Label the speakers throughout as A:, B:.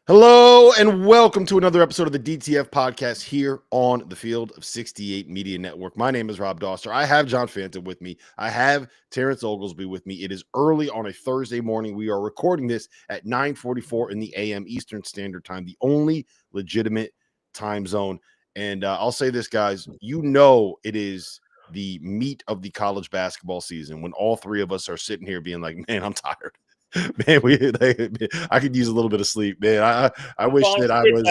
A: Hello and welcome to another episode of the DTF podcast here on the Field of 68 Media Network. My name is Rob Doster. I have John Fanta with me. I have Terrence Oglesby with me. It is early on a Thursday morning. We are recording this at 9:44 in the a.m. Eastern Standard Time, the only legitimate time zone. And I'll say this, guys, you know it is the meat of the college basketball season when all three of us are sitting here being like, man, I'm tired. Man, I could use a little bit of sleep, man. I wish that I was.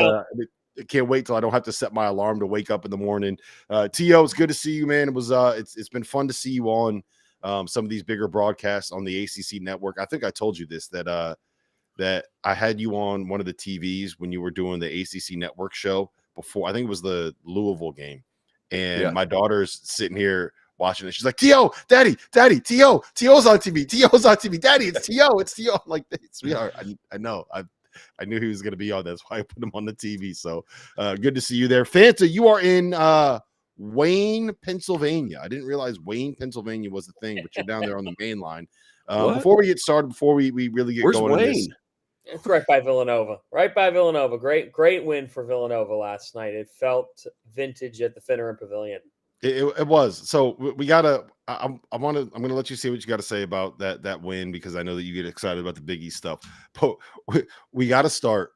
A: I can't wait till I don't have to set my alarm to wake up in the morning. T.O., it's good to see you, man. It was. It's been fun to see you on some of these bigger broadcasts on the ACC network. I think I told you this that I had you on one of the TVs when you were doing the ACC network show before. I think it was the Louisville game, and my daughter's sitting here watching it. She's like, T.O., Daddy, T.O., T.O.'s on TV. T.O.'s on TV. Daddy, it's T.O., it's T.O. I'm like, sweetheart, I know. I knew he was going to be on. That's why I put him on the TV. So good to see you there. Fanta, you are in Wayne, Pennsylvania. I didn't realize Wayne, Pennsylvania was the thing, but you're down there on the main line. Before we get started, before we really get going on this.
B: It's right by Villanova. Right by Villanova. Great win for Villanova last night. It felt vintage at the Finneran Pavilion.
A: It was. So we gotta. I'm gonna let you say what you got to say about that win, because I know that you get excited about the Big East stuff. But we got to start.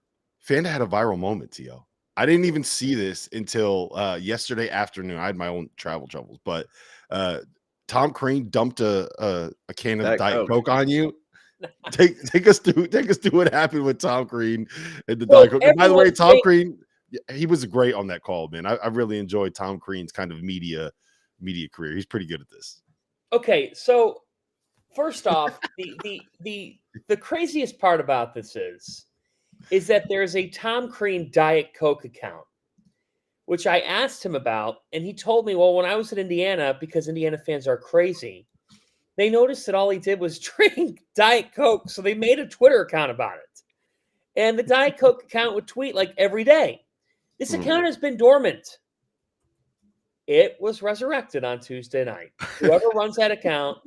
A: Fanta had a viral moment, T.O. I didn't even see this until yesterday afternoon. I had my own travel troubles, but Tom Crean dumped a can of Diet Coke on you. Take us through what happened with Tom Crean and the Diet Coke. And by the way, Tom Crean, he was great on that call, man. I really enjoyed Tom Crean's kind of media career. He's pretty good at this.
B: Okay, so first off, the craziest part about this is that there's a Tom Crean Diet Coke account, which I asked him about, and he told me, well, when I was in Indiana, because Indiana fans are crazy, they noticed that all he did was drink Diet Coke, so they made a Twitter account about it. And the Diet Coke account would tweet like every day. This account has been dormant. It was resurrected on Tuesday night. Whoever runs that account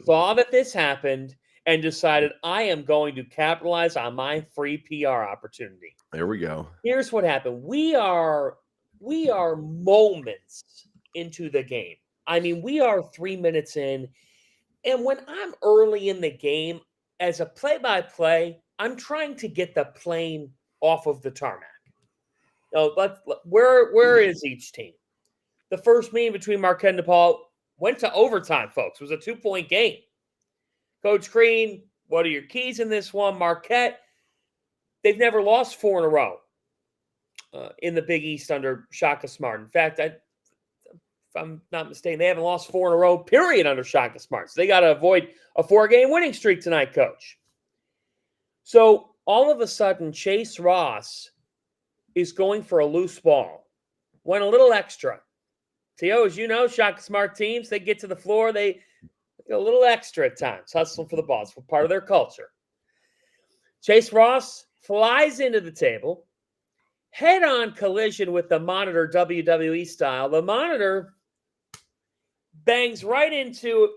B: saw that this happened and decided, I am going to capitalize on my free PR opportunity.
C: There we go.
B: Here's what happened. We are moments into the game. I mean, we are 3 minutes in. And when I'm early in the game, as a play-by-play, I'm trying to get the plane off of the tarmac. Where is each team? The first meeting between Marquette and DePaul went to overtime, folks. It was a 2-point game. Coach Crean, what are your keys in this one? Marquette, they've never lost 4 in a row in the Big East under Shaka Smart. In fact, if I'm not mistaken, they haven't lost 4 in a row, period, under Shaka Smart. So they got to avoid a 4-game winning streak tonight, Coach. So all of a sudden, Chase Ross is going for a loose ball. Went a little extra. T.O., as you know, Shaka Smart teams, they get to the floor, they get a little extra at times, hustling for the ball. It's part of their culture. Chase Ross flies into the table, head-on collision with the monitor WWE style. The monitor bangs right into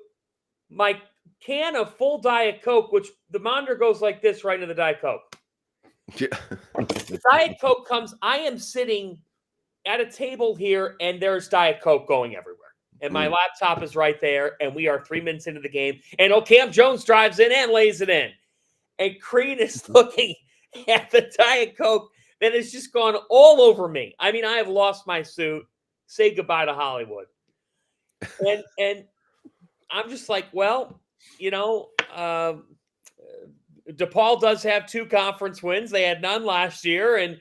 B: my can of full Diet Coke, which the monitor goes like this right into the Diet Coke. Yeah. The Diet Coke comes. I am sitting at a table here, and there's Diet Coke going everywhere. And my laptop is right there, and we are 3 minutes into the game. And Cam Jones drives in and lays it in. And Crean is looking at the Diet Coke that has just gone all over me. I mean, I have lost my suit. Say goodbye to Hollywood. And I'm just like, well, DePaul does have 2 conference wins. They had none last year. And,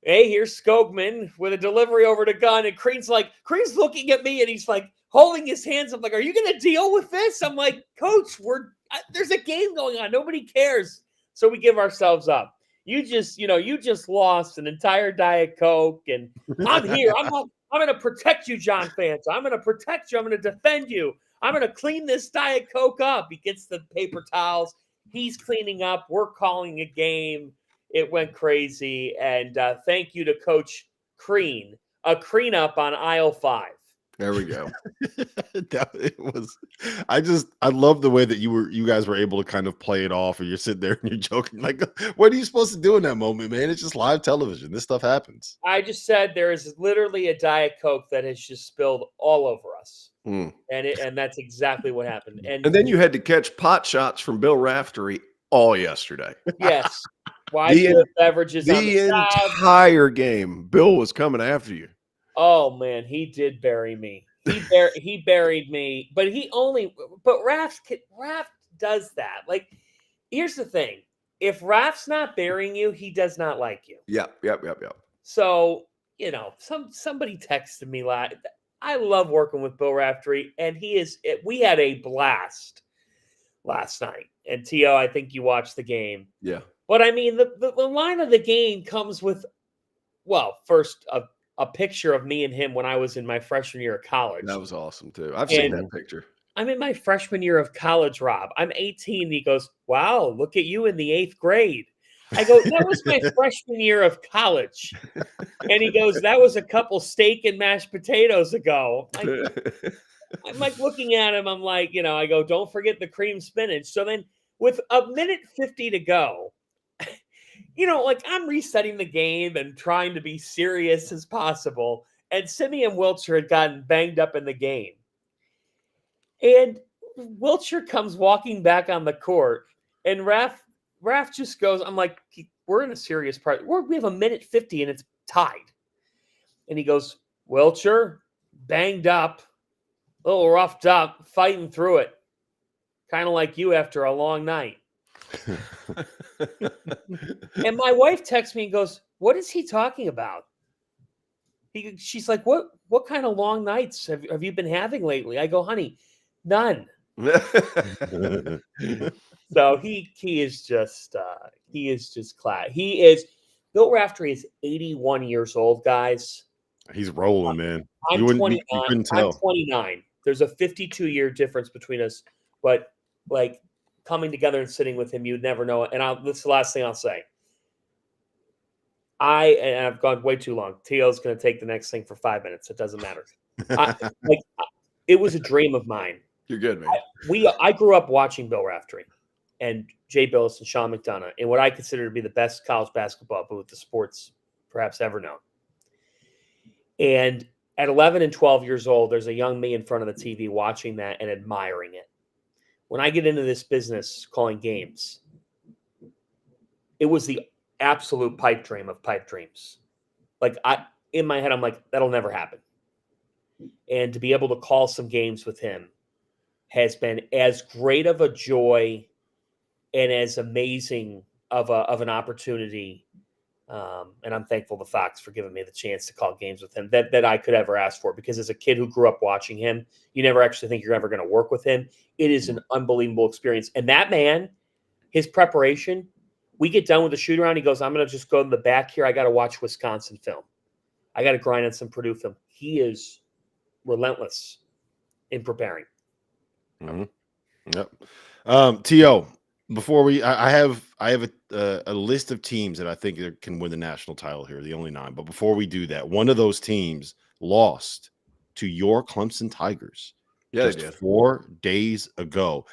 B: hey, here's Skogman with a delivery over to Gunn. And Crean's looking at me, and he's like holding his hands up like, are you going to deal with this? I'm like, Coach, there's a game going on. Nobody cares. So we give ourselves up. You just lost an entire Diet Coke. And I'm here. I'm going to protect you, John Fanta. I'm going to protect you. I'm going to defend you. I'm going to clean this Diet Coke up. He gets the paper towels. He's cleaning up. We're calling a game. It went crazy. And thank you to Coach Crean. A Crean up on aisle 5.
C: There we go.
A: It was. I love the way that you guys were able to kind of play it off, and you're sitting there and you're joking. Like, what are you supposed to do in that moment, man? It's just live television. This stuff happens.
B: I just said there is literally a Diet Coke that has just spilled all over us.
C: Mm.
B: And that's exactly what happened.
C: And then you had to catch pot shots from Bill Raftery all yesterday.
B: Yes. Why beverages on the side?
C: Entire game, Bill was coming after you.
B: Oh man, he did bury me. He buried me, but Raph does that. Like, here's the thing: if Raph's not burying you, he does not like you.
C: Yep.
B: So somebody texted me I love working with Bill Raftery, and we had a blast last night. And T.O., I think you watched the game.
C: Yeah.
B: But I mean, the line of the game comes with, first a picture of me and him when I was in my freshman year of college.
C: That was awesome too. I've seen that picture.
B: I'm in my freshman year of college, Rob. I'm 18. And he goes, "Wow, look at you in the 8th grade." I go, "That was my freshman year of college." And he goes, "That was a couple steak and mashed potatoes ago." I'm like looking at him. I'm like, I go, "Don't forget the cream spinach." So then with a minute 50 to go, I'm resetting the game and trying to be serious as possible. And Simeon Wiltshire had gotten banged up in the game. And Wiltshire comes walking back on the court, and Raph just goes, I'm like, we're in a serious part. We have a minute 50 and it's tied. And he goes, "Wiltshire, banged up, a little roughed up, fighting through it. Kind of like you after a long night." And my wife texts me and goes, "What is he talking about?" She's like, what kind of long nights have you been having lately? I go, "Honey, none." So he is just class. Bill Raftery is 81 years old, guys.
A: He's rolling, man.
B: I'm 29. I'm 29. There's a 52-year difference between us, but like coming together and sitting with him, you'd never know it. And this is the last thing I'll say. I've gone way too long. T.O.'s going to take the next thing for 5 minutes. It doesn't matter. It was a dream of mine.
C: You're good, man.
B: I grew up watching Bill Raftery and Jay Billis and Sean McDonough in what I consider to be the best college basketball booth the sports perhaps ever known. And at 11 and 12 years old, there's a young me in front of the TV watching that and admiring it. When I get into this business calling games, it was the absolute pipe dream of pipe dreams. Like in my head, I'm like, that'll never happen. And to be able to call some games with him has been as great of a joy and as amazing of an opportunity. And I'm thankful to Fox for giving me the chance to call games with him that I could ever ask for, because as a kid who grew up watching him, you never actually think you're ever going to work with him. It is an unbelievable experience. And that man, his preparation, we get done with the shoot around. He goes, "I'm going to just go in the back here. I got to watch Wisconsin film. I got to grind on some Purdue film." He is relentless in preparing.
A: Mm-hmm. Yep. T.O., before I have a list of teams that I think can win the national title here, the only 9. But before we do that, one of those teams lost to your Clemson Tigers just 4 days ago.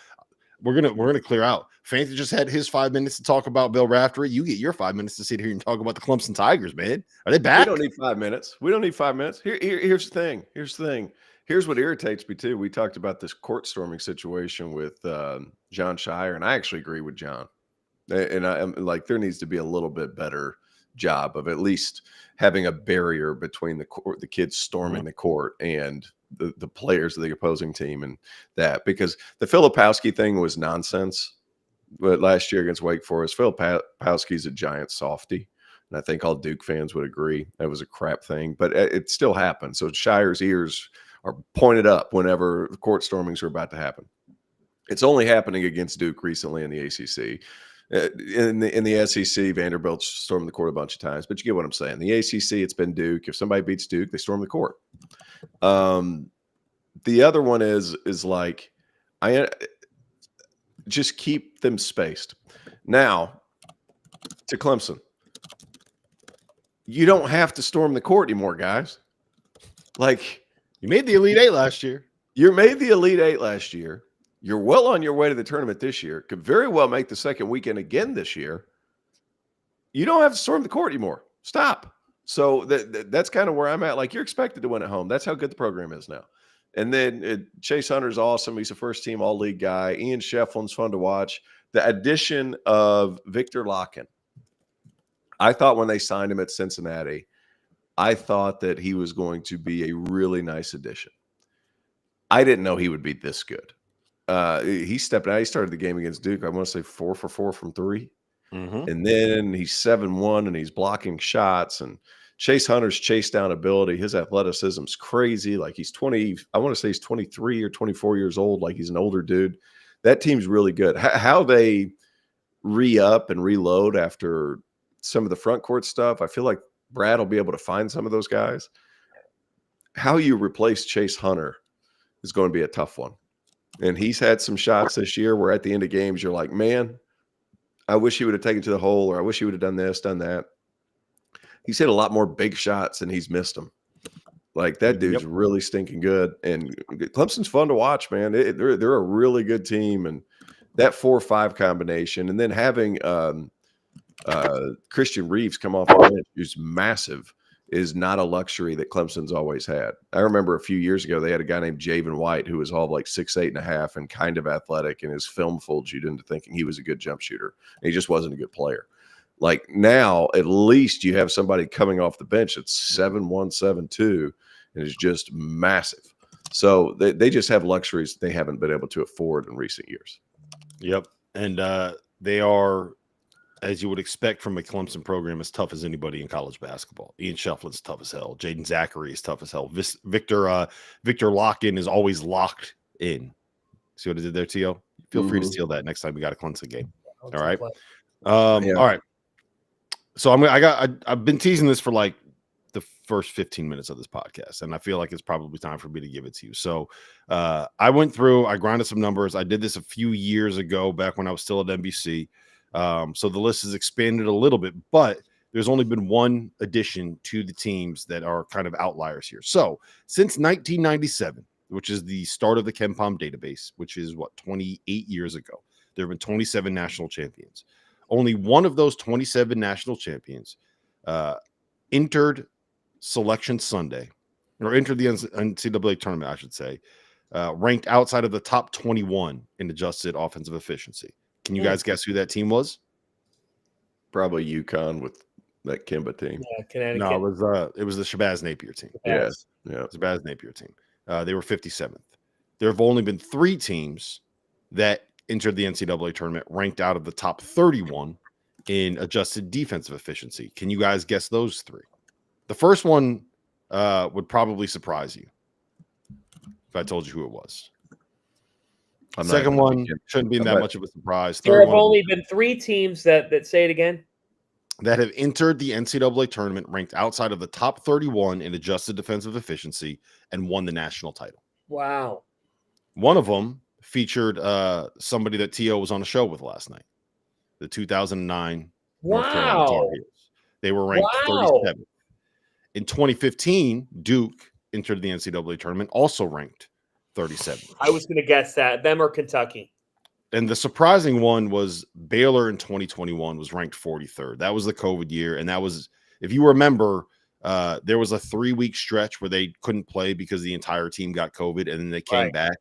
A: We're gonna clear out. Fanta just had his 5 minutes to talk about Bill Raftery. You get your 5 minutes to sit here and talk about the Clemson Tigers, man. Are they back?
C: We don't need 5 minutes. Here's the thing. Here's what irritates me too. We talked about this court storming situation with John Shire, and I actually agree with John. And I'm like, there needs to be a little bit better job of at least having a barrier between the kids storming the court and the players of the opposing team, and that, because the Filipowski thing was nonsense. But last year against Wake Forest, Filipowski's a giant softy. And I think all Duke fans would agree that was a crap thing, but it still happened. So Shire's ears are pointed up whenever the court stormings are about to happen. It's only happening against Duke recently in the ACC. In the SEC, Vanderbilt stormed the court a bunch of times, but you get what I'm saying. The ACC, it's been Duke. If somebody beats Duke, they storm the court. The other one is like, just keep them spaced. Now, to Clemson, you don't have to storm the court anymore, guys. Like,
A: You made the Elite Eight last year.
C: You made the Elite Eight last year. You're well on your way to the tournament this year. Could very well make the second weekend again this year. You don't have to storm the court anymore. Stop. So that's kind of where I'm at. Like, you're expected to win at home. That's how good the program is now. And then Chase Hunter's awesome. He's a first-team all-league guy. Ian Shefflin's fun to watch. The addition of Victor Locken. I thought when they signed him at Cincinnati, I thought that he was going to be a really nice addition. I didn't know he would be this good. He stepped out. He started the game against Duke. I want to say 4 for 4 from 3.
A: Mm-hmm.
C: And then he's 7-1 and he's blocking shots. And Chase Hunter's chase down ability, his athleticism's crazy. Like, he's 20, I want to say he's 23 or 24 years old. Like, he's an older dude. That team's really good. How they re-up and reload after some of the front court stuff, I feel like Brad will be able to find some of those guys. How you replace Chase Hunter is going to be a tough one. And he's had some shots this year where at the end of games, you're like, man, I wish he would have taken to the hole, or I wish he would have done this, done that. He's hit a lot more big shots and he's missed them. Like, that dude's really stinking good. And Clemson's fun to watch, man. They're a really good team. And that 4-5 combination, and then having Christian Reeves come off the bench, who's massive, is not a luxury that Clemson's always had. I remember a few years ago, they had a guy named Javen White who was all like 6'8.5" and kind of athletic, and his film fooled you into thinking he was a good jump shooter. He just wasn't a good player. Like, now, at least you have somebody coming off the bench that's 7'1", 7'2", and is just massive. So they just have luxuries they haven't been able to afford in recent years.
A: Yep. And they are, as you would expect from a Clemson program, as tough as anybody in college basketball. Ian Shefflin's tough as hell. Jaden Zachary is tough as hell. Victor Locken is always locked in. See what I did there, T.O.? Feel free to steal that next time we got a Clemson game. All right. All right. So I've been teasing this for like the first 15 minutes of this podcast, and I feel like it's probably time for me to give it to you. So I went through, I grinded some numbers. I did this a few years ago, back when I was still at NBC. So the list has expanded a little bit, but there's only been one addition to the teams that are kind of outliers here. So since 1997, which is the start of the KenPom database, which is 28 years ago, there have been 27 national champions. Only one of those 27 national champions entered Selection Sunday, or entered the NCAA tournament, I should say, ranked outside of the top 21 in adjusted offensive efficiency. Can you guys guess who that team was?
C: Probably UConn with that Kimba team.
B: Yeah, Connecticut.
A: No, it was the Shabazz Napier team.
C: Yes. Yeah.
A: Shabazz Napier team. They were 57th. There have only been 3 teams that entered the NCAA tournament ranked out of the top 31 in adjusted defensive efficiency. Can you guys guess those 3? The first one would probably surprise you if I told you who it was. Second one shouldn't be that much of a surprise.
B: There have only been 3 teams that say it again,
A: that have entered the NCAA tournament ranked outside of the top 31 in adjusted defensive efficiency and won the national title.
B: Wow.
A: One of them featured somebody that T.O. was on a show with last night, the 2009 North Carolina Tar Heels. They were ranked 37th. In 2015, Duke entered the NCAA tournament, also ranked 37th.
B: I was going to guess that. Them or Kentucky.
A: And the surprising one was Baylor in 2021 was ranked 43rd. That was the COVID year. And that was, if you remember, there was a 3-week stretch where they couldn't play because the entire team got COVID. And then they came back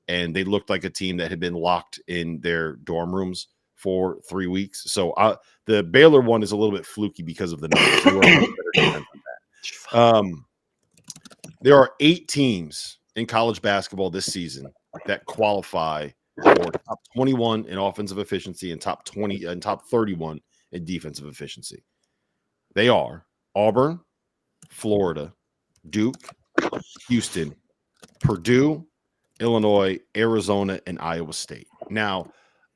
A: and they looked like a team that had been locked in their dorm rooms for 3 weeks. So the Baylor one is a little bit fluky because of the numbers. There are 8 teams in college basketball this season that qualify for top 21 in offensive efficiency and top 20 and top 31 in defensive efficiency. They are Auburn, Florida, Duke, Houston, Purdue, Illinois, Arizona, and Iowa State. Now,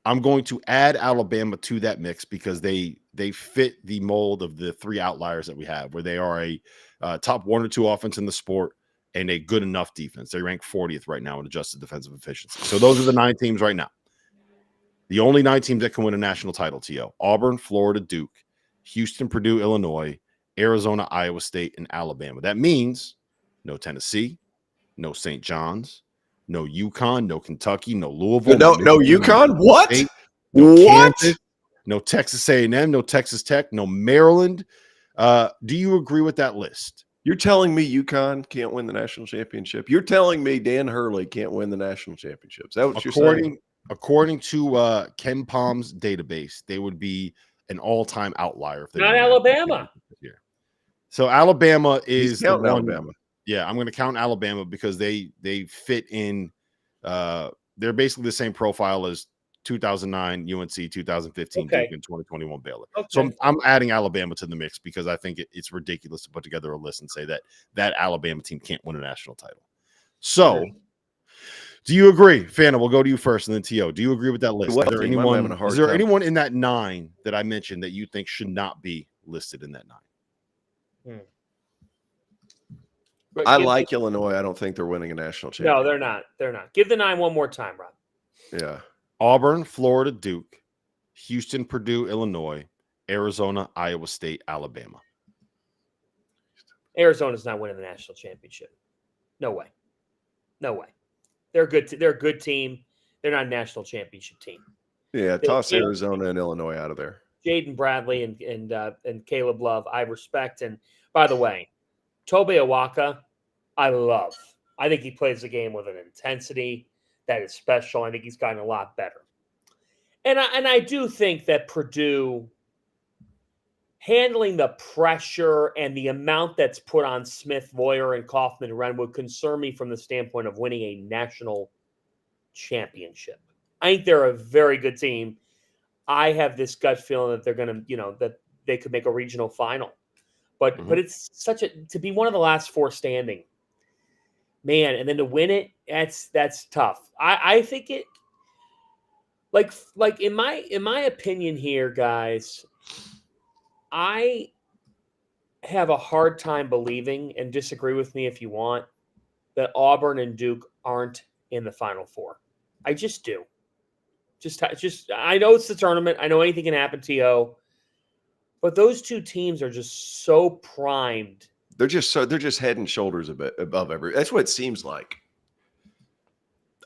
A: I'm going to add Alabama to that mix because they fit the mold of the 3 outliers that we have, where they are a top 1 or 2 offense in the sport and a good enough defense. They rank 40th right now in adjusted defensive efficiency. So those are the 9 teams right now. The only 9 teams that can win a national title, T.O. Auburn, Florida, Duke, Houston, Purdue, Illinois, Arizona, Iowa State, and Alabama. That means no Tennessee, no St. John's, no UConn, no Kentucky, no Louisville,
C: No
A: Michigan,
C: UConn.
A: no
C: What?
A: State, no
C: What?
A: Kansas, no Texas A&M, no Texas Tech, no Maryland. Do you agree with that list?
C: You're telling me UConn can't win the national championship? You're telling me Dan Hurley can't win the national championship? Is that what you're saying?
A: According to Ken Palm's database, they would be an all-time outlier if they
B: Not
A: won the
B: Alabama.
A: championship this year. So Alabama
C: He's
A: is the
C: counting
A: one.
C: Alabama.
A: Yeah, I'm going to count Alabama because they fit in. They're basically the same profile as 2009 UNC, 2015
B: Okay.
A: Duke, and 2021 Baylor.
B: Okay.
A: So I'm adding Alabama to the mix because I think it's ridiculous to put together a list and say that Alabama team can't win a national title. So, do you agree, Fanta? We'll go to you first, and then T.O. Do you agree with that list?
C: What
A: Is there
C: team? I'm having a
A: anyone?
C: hard
A: Is there
C: time.
A: anyone in that 9 that I mentioned that you think should not be listed in that 9?
C: I like Illinois. I don't think they're winning a national championship.
B: No, they're not. They're not. Give the 9 one more time, Rob.
C: Yeah.
A: Auburn, Florida, Duke, Houston, Purdue, Illinois, Arizona, Iowa State, Alabama.
B: Arizona's not winning the national championship. No way. No way. They're good. They're a good team. They're not a national championship team.
C: Yeah, toss Arizona and Illinois out of there.
B: Jaden Bradley and Caleb Love, I respect. And by the way, Tobe Awaka, I love. I think he plays the game with an intensity that is special. I think he's gotten a lot better. And I do think that Purdue handling the pressure and the amount that's put on Smith, Voyer, and Kaufman Wren would concern me from the standpoint of winning a national championship. I think they're a very good team. I have this gut feeling that they're going to, that they could make a regional final. But it's to be one of the last 4 standing, man, and then to win it, that's tough. I think it, like in my opinion here, guys, I have a hard time believing, and disagree with me if you want, that Auburn and Duke aren't in the Final Four. I just do. Just I know it's the tournament. I know anything can happen, T.O., but those 2 teams are just so primed.
C: They're just head and shoulders a bit above every. That's what it seems like.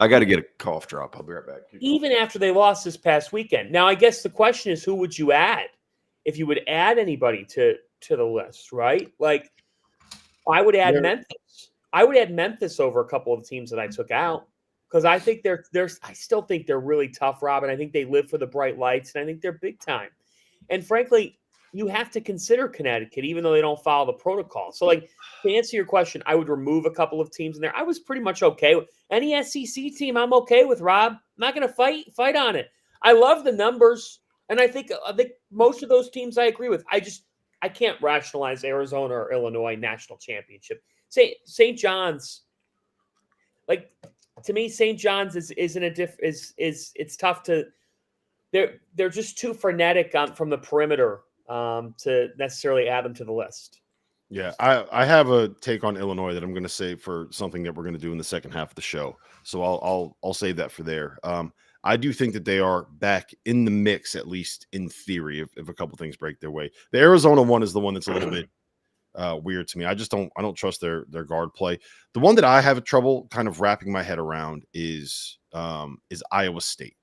C: I got to get a cough drop. I'll be right back.
B: Even after they lost this past weekend. Now, I guess the question is, who would you add? If you would add anybody to the list, right? Like, I would add Memphis. I would add Memphis over a couple of teams that I took out because I think I still think they're really tough, Rob, and I think they live for the bright lights, and I think they're big time. And frankly, you have to consider Connecticut, even though they don't follow the protocol. So, like, to answer your question, I would remove a couple of teams in there. I was pretty much okay with any SEC team. I'm okay with, Rob. I'm not going to fight on it. I love the numbers, and I think most of those teams I agree with. I can't rationalize Arizona or Illinois national championship. St. John's, like, to me, St. John's it's tough to. They're just too frenetic from the perimeter to necessarily add them to the list.
A: Yeah, I have a take on Illinois that I'm going to save for something that we're going to do in the second half of the show. So I'll save that for there. I do think that they are back in the mix, at least in theory, if a couple things break their way. The Arizona one is the one that's a little bit weird to me. I don't trust their guard play. The one that I have trouble kind of wrapping my head around is Iowa State.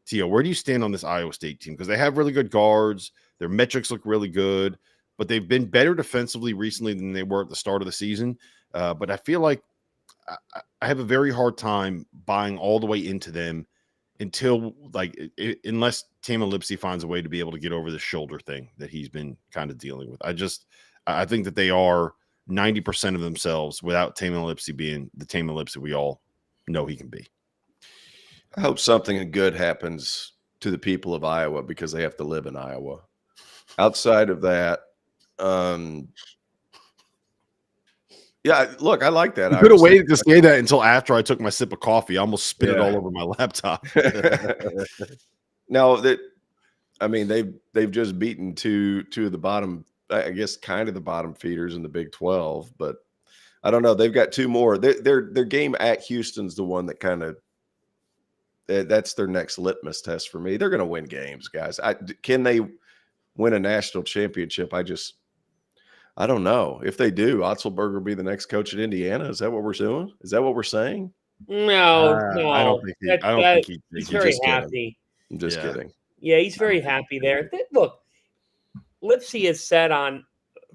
A: Tio, where do you stand on this Iowa State team? Because they have really good guards. Their metrics look really good, but they've been better defensively recently than they were at the start of the season. But I feel like I have a very hard time buying all the way into them until, unless Tamin Lipsey finds a way to be able to get over the shoulder thing that he's been kind of dealing with. I think that they are 90% of themselves without Tamin Lipsey being the Tamin Lipsey we all know he can be.
C: I hope something good happens to the people of Iowa because they have to live in Iowa. Outside of that, yeah, look, I like that.
A: I could have waited to say that until after I took my sip of coffee. I almost spit it all over my laptop.
C: No, they've just beaten two of the bottom, I guess, kind of the bottom feeders in the Big 12, but I don't know. They've got 2 more. Their game at Houston's the one that kind of that's their next litmus test for me. They're going to win games, guys. Can they win a national championship? I I don't know. If they do, Otzelberger will be the next coach at Indiana. Is that what we're doing? Is that what we're saying?
B: No,
A: I don't
B: no.
A: think he.
B: That
A: I don't
B: that
A: think he.
B: he's
C: I'm
B: very
C: just kidding.
B: happy.
C: I'm just
A: Yeah.
C: kidding.
B: Yeah, he's
A: I don't
B: very
A: think
B: happy
A: he
B: there.
A: did.
B: Look, Lipsy has said on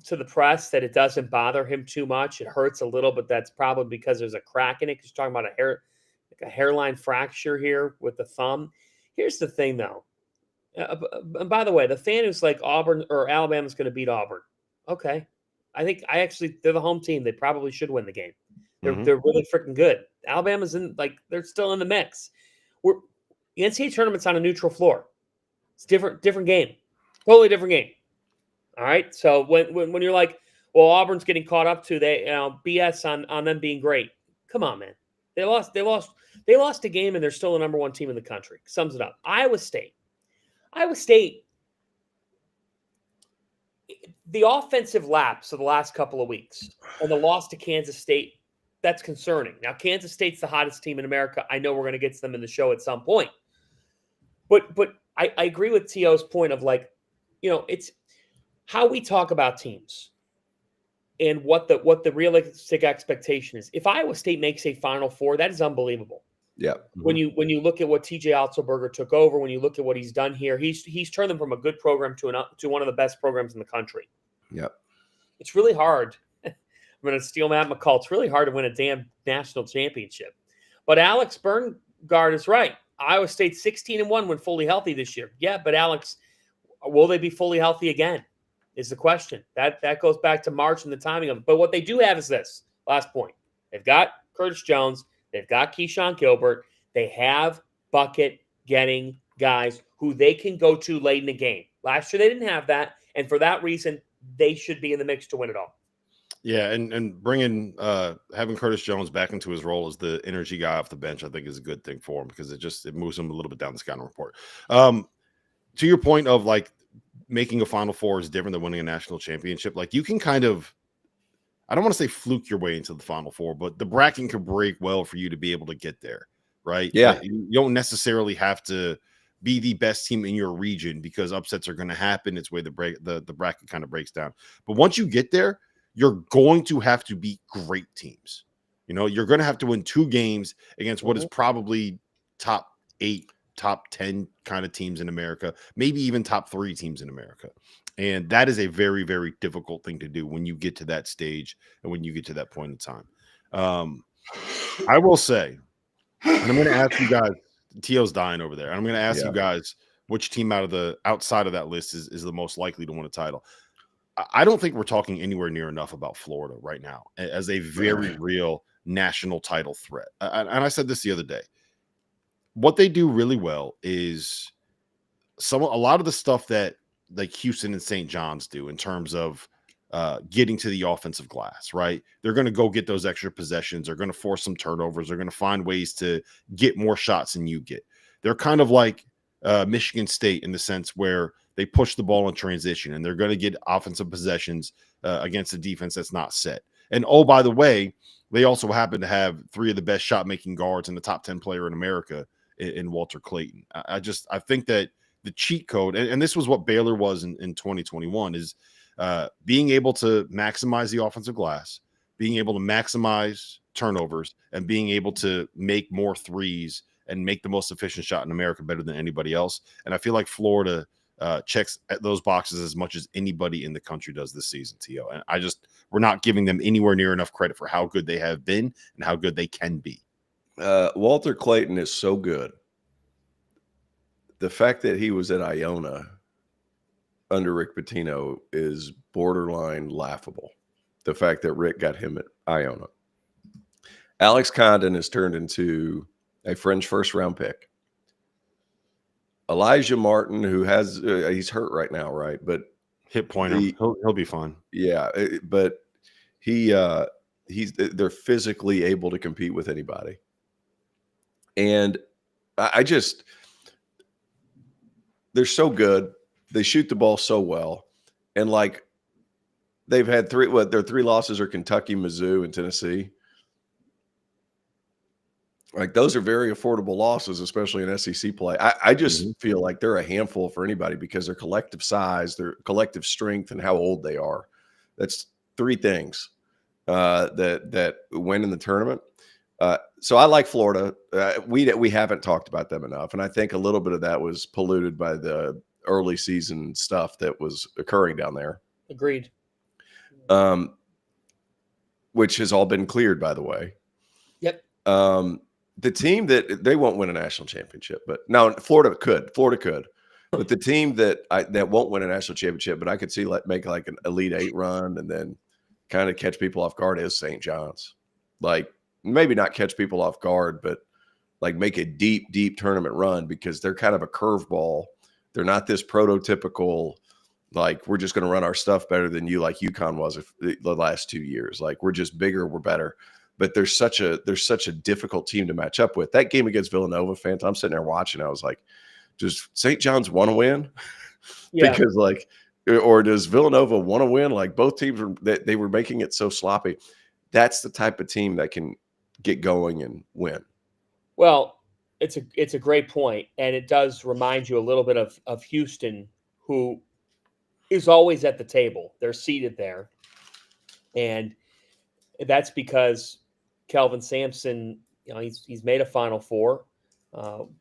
B: to the press that it doesn't bother him too much. It hurts a little, but that's probably because there's a crack in it. He's talking about a hairline fracture here with the thumb. Here's the thing, though. And by the way, the fan who's like Auburn or Alabama's going to beat Auburn. Okay, they're the home team. They probably should win the game. They're really freaking good. Alabama's they're still in the mix. The NCAA tournament's on a neutral floor. It's different game, totally different game. All right. So when you're like, well, Auburn's getting caught up to BS on them being great. Come on, man. They lost a game and they're still the number one team in the country. Sums it up. Iowa State, the offensive lapse of the last couple of weeks and the loss to Kansas State, that's concerning. Now, Kansas State's the hottest team in America. I know we're going to get to them in the show at some point. But I agree with T.O.'s point of it's how we talk about teams and what the realistic expectation is. If Iowa State makes a Final Four, that is unbelievable.
C: Yeah.
B: When you look at what TJ Otzelberger took over, when you look at what he's done here, he's turned them from a good program to one of the best programs in the country.
C: Yep. It's
B: really hard. I'm going to steal Matt McCall. It's really hard to win a damn national championship. But Alex Berngard is right. Iowa State 16-1 when fully healthy this year. Yeah, but Alex, will they be fully healthy again? Is the question. That goes back to March and the timing of it. But what they do have is this. Last point. They've got Curtis Jones. They've got Keyshawn Gilbert. They have bucket-getting guys who they can go to late in the game. Last year, they didn't have that. And for that reason, they should be in the mix to win it all.
A: Yeah, and bringing having Curtis Jones back into his role as the energy guy off the bench, I think is a good thing for him because it moves him a little bit down the scouting report. To your point of making a Final Four is different than winning a national championship. You can kind of, I don't want to say fluke your way into the Final Four, but the bracket can break well for you to be able to get there, right?
C: Yeah.
A: You don't necessarily have to be the best team in your region because upsets are going to happen. It's where the bracket kind of breaks down. But once you get there, you're going to have to beat great teams. You're going to have to win 2 games against what is probably top 8, top 10 kind of teams in America, maybe even top 3 teams in America. And that is a very, very difficult thing to do when you get to that stage and when you get to that point in time. I will say, and I'm going to ask you guys, T.O.'s dying over there. And I'm going to ask you guys which team outside of that list is the most likely to win a title. I don't think we're talking anywhere near enough about Florida right now as a very real national title threat. And I said this the other day. What they do really well is a lot of the stuff that Houston and St. John's do in terms of getting to the offensive glass, right? They're going to go get those extra possessions. They're going to force some turnovers. They're going to find ways to get more shots than you get. They're kind of like Michigan State in the sense where they push the ball in transition and they're going to get offensive possessions against a defense that's not set. And oh, by the way, they also happen to have 3 of the best shot-making guards and the top 10 player in America in Walter Clayton. I think that the cheat code, and this was what Baylor was in 2021, is being able to maximize the offensive glass, being able to maximize turnovers, and being able to make more threes and make the most efficient shot in America better than anybody else. And I feel like Florida checks at those boxes as much as anybody in the country does this season, T.O. And we're not giving them anywhere near enough credit for how good they have been and how good they can be.
C: Walter Clayton is so good. The fact that he was at Iona under Rick Pitino is borderline laughable. The fact that Rick got him at Iona. Alex Condon has turned into a French first-round pick. Elijah Martin, who has he's hurt right now, right? But
A: hit pointer, he'll be fine.
C: Yeah, but they're physically able to compete with anybody, and they're so good. They shoot the ball so well, and they've had 3. Their 3 losses are Kentucky, Mizzou, and Tennessee. Those are very affordable losses, especially in SEC play. I just feel like they're a handful for anybody because their collective size, their collective strength, and how old they are. three things that win in the tournament. So I like Florida. We haven't talked about them enough, and I think a little bit of that was polluted by the early season stuff that was occurring down there.
B: Agreed.
C: Which has all been cleared, by the way.
B: Yep.
C: The team that they won't win a national championship, but no, Florida could, but the team that won't win a national championship, but I could see make like an Elite Eight run and then kind of catch people off guard is St. John's. Like maybe not catch people off guard, but like make a deep tournament run because they're kind of a curveball. They're not this prototypical, like we're just going to run our stuff better than you, like UConn was the last 2 years. Like we're just bigger, we're better. But there's such a difficult team to match up with. That game against Villanova, fans, I'm sitting there watching. I was like, does St. John's want to win?
B: Yeah.
C: Because like, or does Villanova want to win? Like both teams they were making it so sloppy. That's the type of team that can get going and win.
B: Well, it's a great point, and it does remind you a little bit of Houston, who is always at the table. They're seated there, and that's because Kelvin Sampson, he's made a Final Four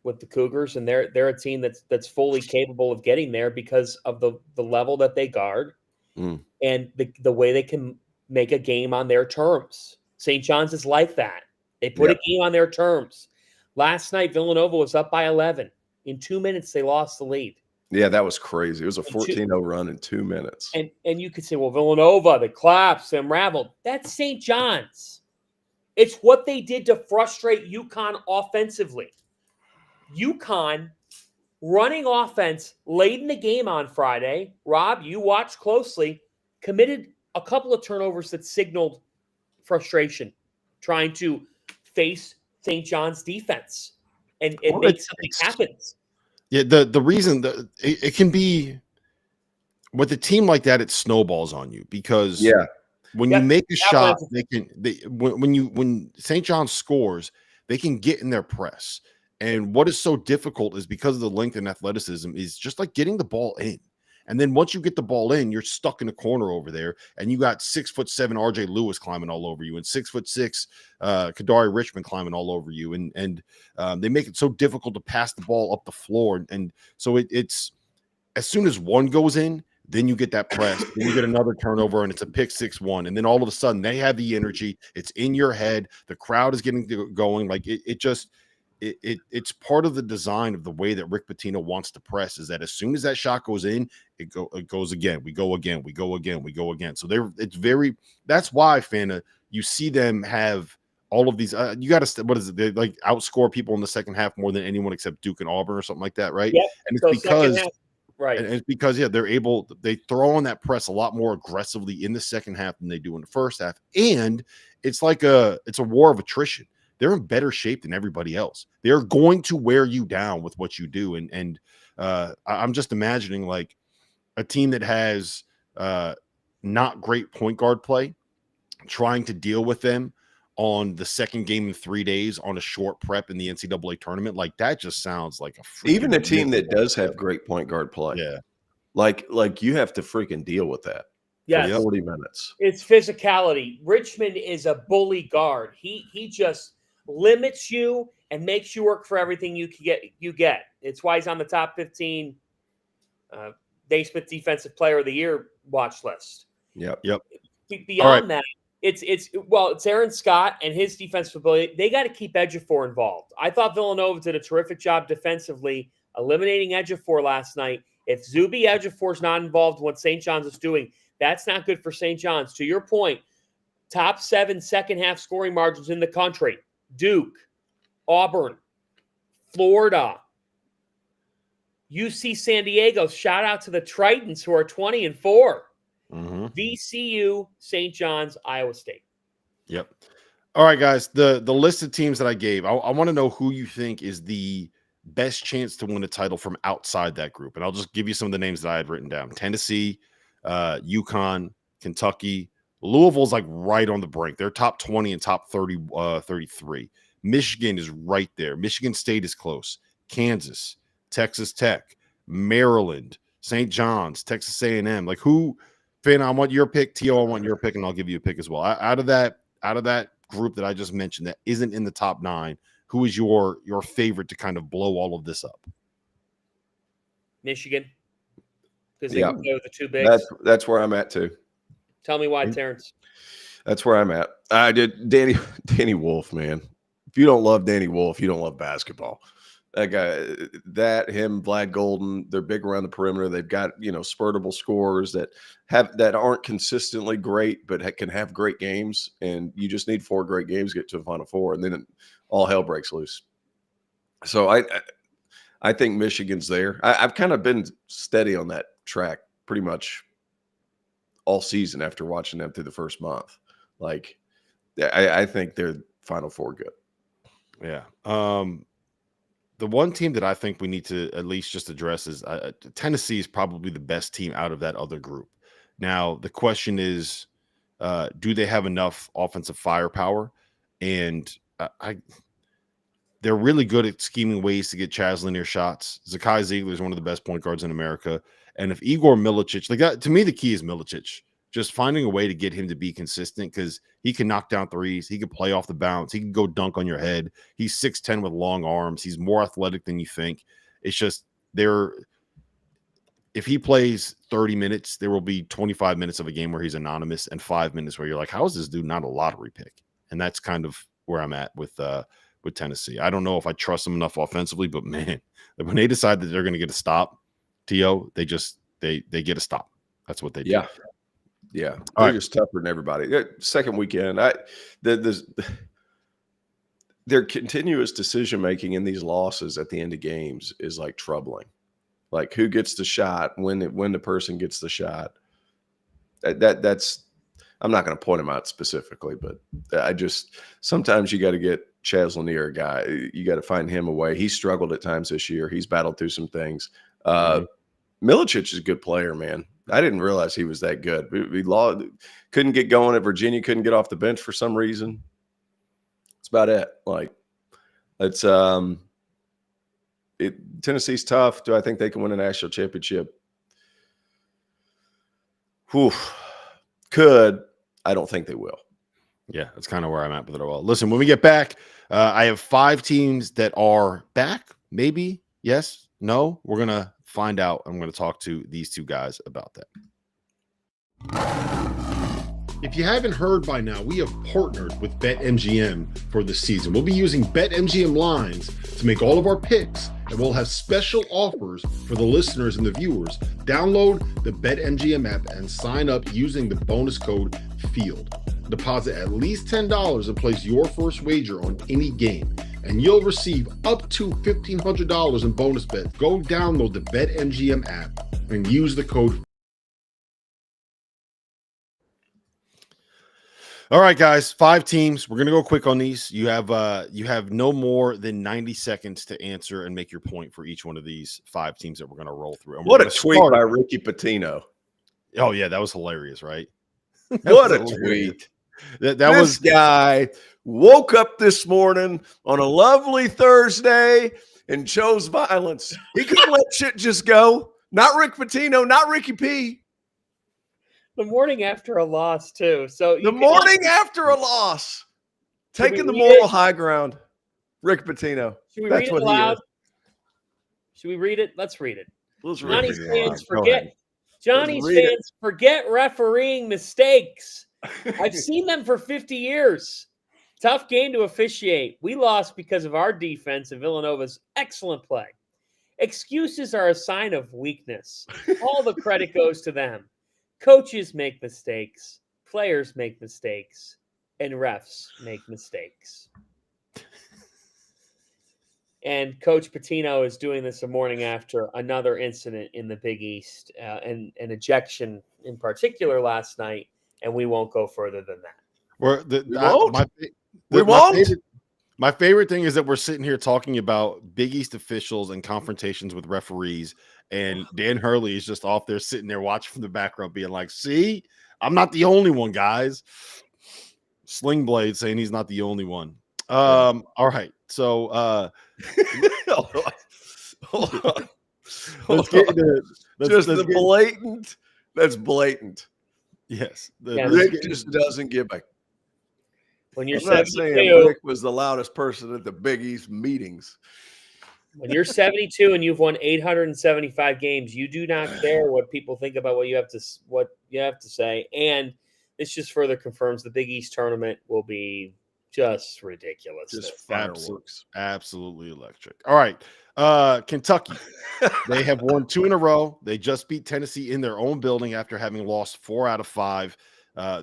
B: with the Cougars, and they're a team that's fully capable of getting there because of the level that they guard and the way they can make a game on their terms. St. John's is like that. They put a game on their terms. Last night, Villanova was up by 11. In 2 minutes, they lost the lead.
C: Yeah, that was crazy. It was a 14-0 run in 2 minutes.
B: And you could say, well, Villanova, they collapsed, they unraveled. That's St. John's. It's what they did to frustrate UConn offensively. UConn running offense late in the game on Friday. Rob, you watched closely, committed a couple of turnovers that signaled frustration, trying to face St. John's defense and make something happen.
A: Yeah, the reason that it can be with a team like that, it snowballs on you because when you make a shot, when St. John scores, they can get in their press. And what is so difficult is because of the length and athleticism is just like getting the ball in. And then once you get the ball in, you're stuck in a corner over there, and you got 6'7" RJ Lewis climbing all over you, and 6'6" Kadari Richmond climbing all over you, and they make it so difficult to pass the ball up the floor, and so it's as soon as one goes in, then you get that press, then you get another turnover, and it's a pick 6-1, and then all of a sudden they have the energy, it's in your head, the crowd is getting going, like it's part of the design of the way that Rick Pitino wants to press is that as soon as that shot goes in, it goes again. We go again. So that's why, Fanta, you see them have all of these. You got to, what is it? They like outscore people in the second half more than anyone except Duke and Auburn or something like that, right?
B: Yep.
A: And it's because,
B: right.
A: And it's because, they throw on that press a lot more aggressively in the second half than they do in the first half. And it's like it's a war of attrition. They're in better shape than everybody else. They're going to wear you down with what you do. And I'm just imagining like a team that has not great point guard play, trying to deal with them on the second game in 3 days on a short prep in the NCAA tournament. Like that just sounds like
C: even a team that does have great point guard play.
A: Yeah.
C: Like you have to freaking deal with that.
B: Yes.
C: For 40 minutes.
B: It's physicality. Richmond is a bully guard. He just limits you and makes you work for everything you get. It's why he's on the top 15 Naismith Defensive Player of the Year watch list.
C: Yep.
B: Beyond that, it's Aaron Scott and his defensive ability. They got to keep Ejiofor involved. I thought Villanova did a terrific job defensively, eliminating Ejiofor last night. If Zuby Ejiofor's not involved in what St. John's is doing, that's not good for St. John's. To your point, top 7 second half scoring margins in the country. Duke, Auburn, Florida, UC San Diego. Shout out to the Tritons who are 20-4. VCU, St. John's, Iowa State.
A: Yep. All right, guys. The list of teams that I gave, I want to know who you think is the best chance to win a title from outside that group. And I'll just give you some of the names that I had written down. Tennessee, UConn, Kentucky. Louisville's like right on the brink. They're top 20 and top 30, 33. Michigan is right there. Michigan State is close. Kansas, Texas Tech, Maryland, St. John's, Texas A&M. Like who Finn, I want your pick. Tio, I want your pick, and I'll give you a pick as well. Out of that group that I just mentioned that isn't in the top 9, who is your favorite to kind of blow all of this up?
B: Michigan, because they can play with the 2 bigs.
C: That's where I'm at too.
B: Tell me why, Terrence.
C: That's where I'm at. I did Danny Wolf, man. If you don't love Danny Wolf, you don't love basketball. That guy, him, Vlad Golden, they're big around the perimeter. They've got, spurtable scorers that aren't consistently great, but can have great games. And you just need 4 great games to get to a Final Four, and then all hell breaks loose. So I think Michigan's there. I've kind of been steady on that track pretty much all season after watching them through the first month. Like, I think they're Final Four good.
A: Yeah. The one team that I think we need to at least just address is Tennessee is probably the best team out of that other group. Now, the question is, do they have enough offensive firepower? And they're really good at scheming ways to get Chaz Lanier shots. Zakai Ziegler is one of the best point guards in America. And if Igor Milicic, to me, the key is Milicic. Just finding a way to get him to be consistent, because he can knock down threes. He can play off the bounce. He can go dunk on your head. He's 6'10" with long arms. He's more athletic than you think. It's just if he plays 30 minutes, there will be 25 minutes of a game where he's anonymous and 5 minutes where you're like, how is this dude not a lottery pick? And that's kind of where I'm at with Tennessee. I don't know if I trust them enough offensively, but man, when they decide that they're going to get a stop, T.O., they get a stop. That's what they do.
C: Yeah, they're just tougher than everybody. Second weekend, their continuous decision making in these losses at the end of games is like troubling. Like, who gets the shot, when the person gets the shot. That's I'm not going to point him out specifically, but sometimes you got to get Chaz Lanier, a guy. You got to find him a way. He struggled at times this year. He's battled through some things. Milicic is a good player, man. I didn't realize he was that good. We couldn't get going at Virginia, couldn't get off the bench for some reason. That's about it. Like, it's Tennessee's tough. Do I think they can win a national championship? Could. I don't think they will.
A: Yeah, that's kind of where I'm at with it all. Listen, when we get back, I have 5 teams that are back. Maybe, yes, no. We're going to find out. I'm going to talk to these 2 guys about that. If you haven't heard by now, we have partnered with BetMGM for the season. We'll be using BetMGM lines to make all of our picks, and we'll have special offers for the listeners and the viewers. Download the BetMGM app and sign up using the bonus code FIELD. Deposit at least $10 and place your first wager on any game, and you'll receive up to $1,500 in bonus bets. Go download the BetMGM app and use the code. All right, guys, 5 teams. We're going to go quick on these. You have no more than 90 seconds to answer and make your point for each one of these 5 teams that we're going to roll through. And
C: what a tweet by Ricky Pitino.
A: Oh, yeah, that was hilarious, right?
C: What a tweet. This guy woke up this morning on a lovely Thursday and chose violence. He couldn't let shit just go. Not Rick Pitino, not Ricky P.
B: The morning after a loss, too. So
C: the morning after a loss, taking the moral high ground. Rick Pitino.
B: Should we read it aloud? Should we read it? Let's read it. Johnny's fans forget. Johnny's fans forget refereeing mistakes. I've seen them for 50 years. Tough game to officiate. We lost because of our defense and Villanova's excellent play. Excuses are a sign of weakness. All the credit goes to them. Coaches make mistakes, players make mistakes, and refs make mistakes. And Coach Pitino is doing this the morning after another incident in the Big East, and an ejection in particular last night, and we won't go further than that.
C: We won't.
A: My favorite thing is that we're sitting here talking about Big East officials and confrontations with referees, and Dan Hurley is just off there sitting there watching from the background being like, see, I'm not the only one, guys. Sling Blade saying he's not the only one. All right. So
C: hold on. Let's get into blatant. That's blatant.
A: Yes.
C: Rick just doesn't give a.
B: When you're
C: I'm not
B: 72,
C: saying Rick was the loudest person at the Big East meetings.
B: when you're 72 and you've won 875 games, you do not care what people think about what you have to say. And this just further confirms the Big East tournament will be just ridiculous.
C: Just fireworks.
A: Absolutely electric. All right. Kentucky. They have won 2 in a row. They just beat Tennessee in their own building after having lost 4 out of 5.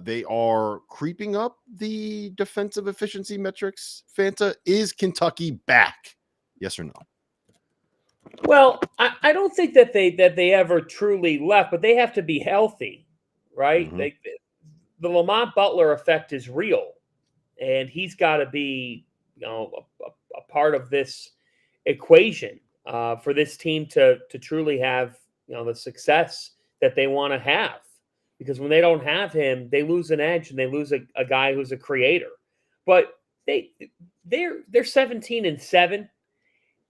A: They are creeping up the defensive efficiency metrics. Fanta, is Kentucky back? Yes or no?
B: Well, I don't think that they ever truly left, but they have to be healthy, right?
A: Mhm.
B: The Lamont Butler effect is real, and he's got to be, a part of this equation for this team to truly have, the success that they want to have. Because when they don't have him, they lose an edge and they lose a guy who's a creator. But they're 17-7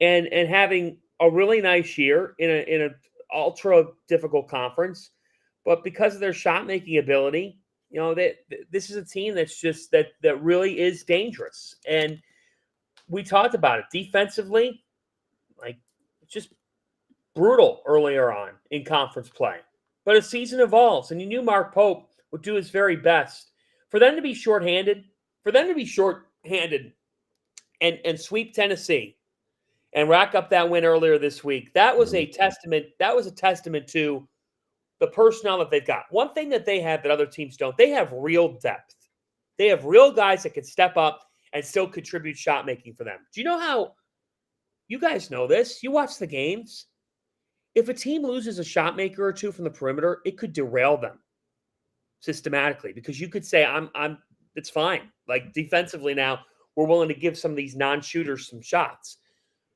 B: and having a really nice year in an ultra difficult conference. But because of their shot making ability, this is a team that's just that really is dangerous. And we talked about it defensively, like just brutal earlier on in conference play. But as season evolves, and you knew Mark Pope would do his very best for them to be shorthanded, and sweep Tennessee and rack up that win earlier this week. That was a testament. That was a testament to the personnel that they've got. One thing that they have that other teams don't, they have real depth. They have real guys that can step up and still contribute shot making for them. Do you know how you guys know this? You watch the games. If a team loses a shot maker or two from the perimeter, it could derail them systematically because you could say, it's fine. Like defensively now, we're willing to give some of these non-shooters some shots.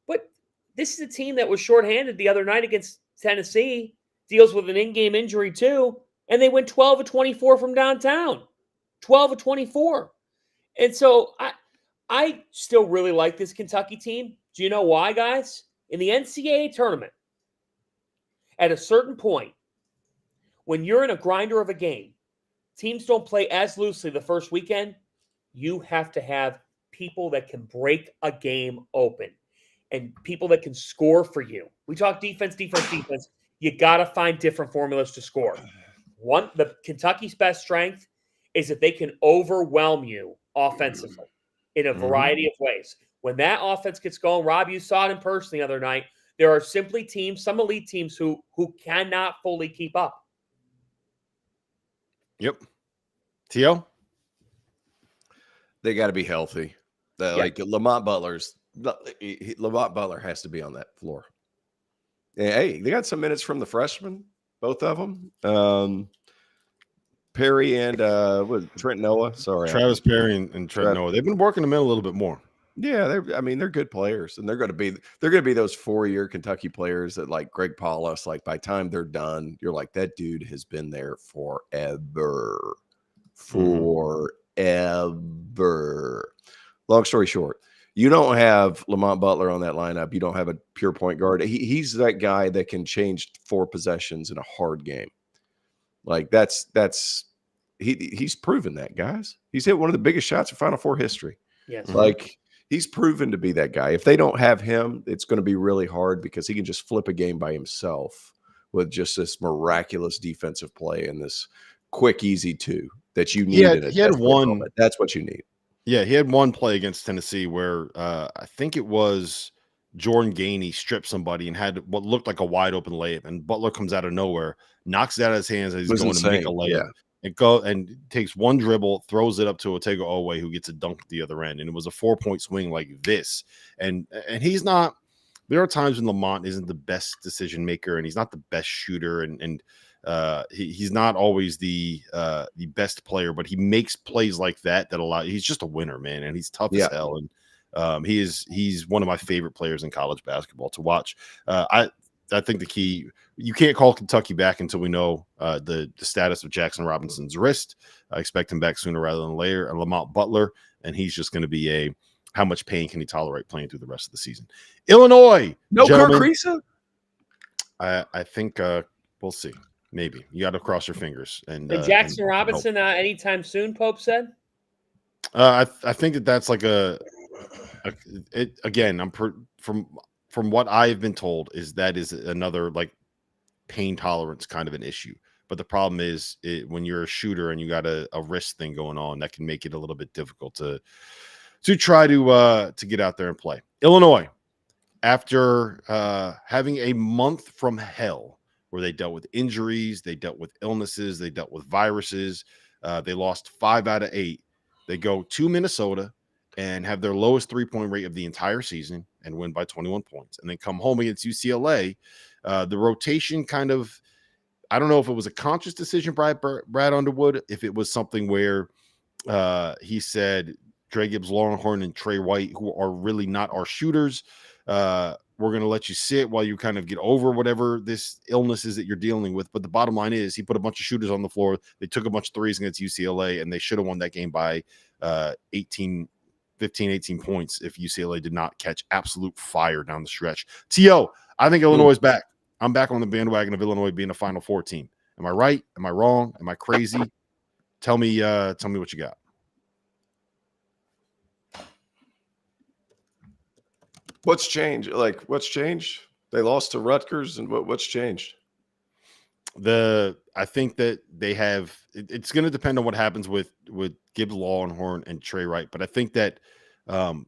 B: But this is a team that was shorthanded the other night against Tennessee, deals with an in-game injury too, and they went 12 of 24 from downtown. 12 of 24. And so I still really like this Kentucky team. Do you know why, guys? In the NCAA tournament, at a certain point, when you're in a grinder of a game, teams don't play as loosely the first weekend. You have to have people that can break a game open and people that can score for you. We talk defense. You got to find different formulas to score. The Kentucky's best strength is that they can overwhelm you offensively in a variety of ways. When that offense gets going, Rob, you saw it in person the other night. There are simply teams, some elite teams who cannot fully keep up.
A: Yep. T.O.?
C: They got to be healthy. Like Lamont Butler has to be on that floor. And, hey, they got some minutes from the freshmen, both of them. Perry and Trent Noah. Sorry,
A: Travis Perry and Trent Noah. They've been working them in a little bit more. Yeah,
C: they're good players, and they're going to be those 4-year Kentucky players that, like Greg Paulus, like by the time they're done, you're like, that dude has been there forever. Long story short, you don't have Lamont Butler on that lineup. You don't have a pure point guard. He's that guy that can change 4 possessions in a hard game. Like he's proven that, guys. He's hit one of the biggest shots in Final Four history.
B: Yes.
C: Like he's proven to be that guy. If they don't have him, it's going to be really hard because he can just flip a game by himself with just this miraculous defensive play and this quick, easy 2 that you need.
A: He had one.
C: Moment. That's what you need.
A: Yeah, he had one play against Tennessee where I think it was Jordan Gainey stripped somebody and had what looked like a wide open layup, and Butler comes out of nowhere, knocks it out of his hands as he's going to make a layup. Yeah. And takes one dribble, throws it up to Otego Oweh, who gets a dunk at the other end, and it was a 4-point swing like this. And he's not. There are times when Lamont isn't the best decision maker, and he's not the best shooter, and he's not always the best player, but he makes plays like that allow. He's just a winner, man, and he's tough as hell. And he's one of my favorite players in college basketball to watch. I think the key, you can't call Kentucky back until we know the status of Jackson Robinson's wrist. I expect him back sooner rather than later. And Lamont Butler, and he's just going to be how much pain can he tolerate playing through the rest of the season? Illinois,
C: no Kirk Kriisa.
A: I think we'll see. Maybe you got to cross your fingers. And
B: Jackson
A: and
B: Robinson anytime soon, Pope said.
A: I think that's like again. From what I've been told is another like pain tolerance kind of an issue. But the problem is when you're a shooter and you got a wrist thing going on, that can make it a little bit difficult to try to get out there and play. Illinois, after having a month from hell where they dealt with injuries, they dealt with illnesses, they dealt with viruses, they lost 5 out of 8. They go to Minnesota and have their lowest 3-point rate of the entire season and win by 21 points, and then come home against UCLA. The rotation kind of, I don't know if it was a conscious decision by Brad Underwood, if it was something where he said Dre Gibbs Longhorn and Trey White, who are really not our shooters, we're going to let you sit while you kind of get over whatever this illness is that you're dealing with. But the bottom line is he put a bunch of shooters on the floor. They took a bunch of threes against UCLA, and they should have won that game by 15, 18 points if UCLA did not catch absolute fire down the stretch. T.O., I think Illinois is back. I'm back on the bandwagon of Illinois being a Final Four team. Am I right? Am I wrong? Am I crazy? Tell me what you got.
C: What's changed? What's changed? They lost to Rutgers, and what's changed?
A: I think that they have. It's going to depend on what happens with Gibbs Longhorn and Trey Wright, but I think that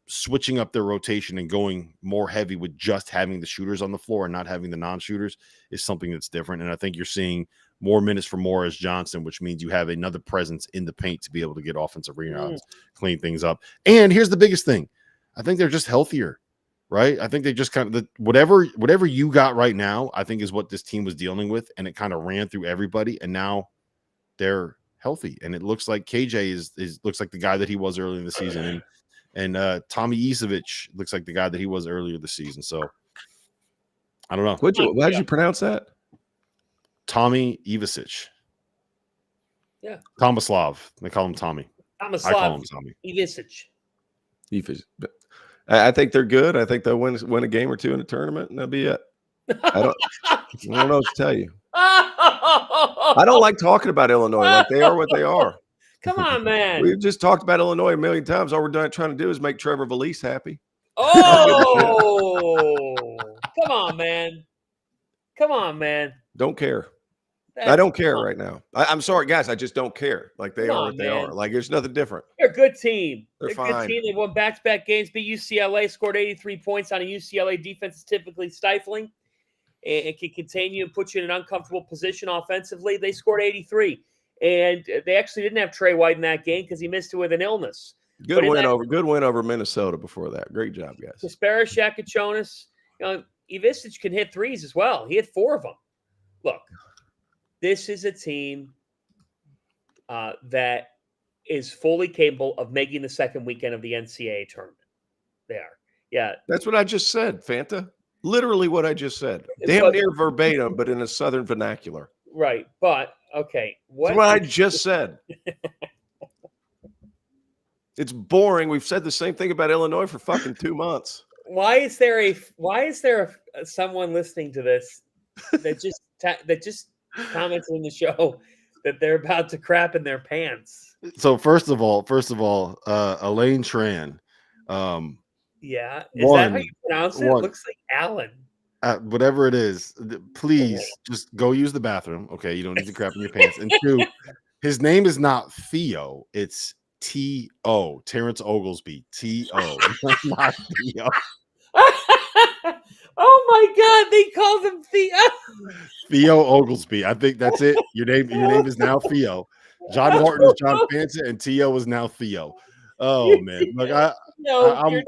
A: switching up their rotation and going more heavy with just having the shooters on the floor and not having the non-shooters is something that's different. And I think you're seeing more minutes for Morris Johnson, which means you have another presence in the paint to be able to get offensive rebounds, clean things up. And here's the biggest thing: I think they're just healthier. Right. I think they just kind of whatever you got right now, I think is what this team was dealing with. And it kind of ran through everybody. And now they're healthy. And it looks like KJ looks like the guy that he was earlier in the season. And Tommy Isevich looks like the guy that he was earlier this season. So I don't know.
C: How did you pronounce that?
A: Tommy Ivisic.
B: Yeah.
A: Tomislav. They call him Tommy. I call him Tommy.
B: Ivisic.
C: I think they're good. I think they'll win a game or two in the tournament, and that'll be it. I don't know what to tell you. I don't like talking about Illinois like they are what they are.
B: Come on, man.
C: We've just talked about Illinois a million times. All we're trying to do is make Trevor Valise happy.
B: Oh, come on, man. Come on, man.
C: Don't care. I don't care right now. I'm sorry, guys. I just don't care. Like they are what they are. Like there's nothing different.
B: They're a good team.
C: They're fine.
B: A good team. They won back-to-back games, beat UCLA, scored 83 points on a UCLA defense is typically stifling. It can continue and put you in an uncomfortable position offensively. They scored 83. And they actually didn't have Trey White in that game because he missed it with an illness.
C: Good win over Minnesota before that. Great job, guys.
B: Kasparis, Shakachonis, Ivisic can hit threes as well. He hit 4 of them. Look. This is a team that is fully capable of making the second weekend of the NCAA tournament. They are. Yeah.
C: That's what I just said, Fanta. Literally what I just said. Damn near verbatim, but in a Southern vernacular.
B: Right. But, okay.
C: That's what I just said. It's boring. We've said the same thing about Illinois for fucking 2 months.
B: Why is there someone listening to this that just comments in the show that they're about to crap in their pants?
A: So first of all, Elaine Tran.
B: Yeah. Is that how you pronounce it? It looks like Alan.
A: Whatever it is, please just go use the bathroom. Okay. You don't need to crap in your pants. And 2, his name is not Theo. It's T.O. Terrence Oglesby. T.O. Not Theo.
B: Oh my God! They called him Theo.
A: Theo Oglesby. I think that's it. Your name is now Theo. John Martin is John Fanta, and T.O. is now Theo. Oh man! Look, you're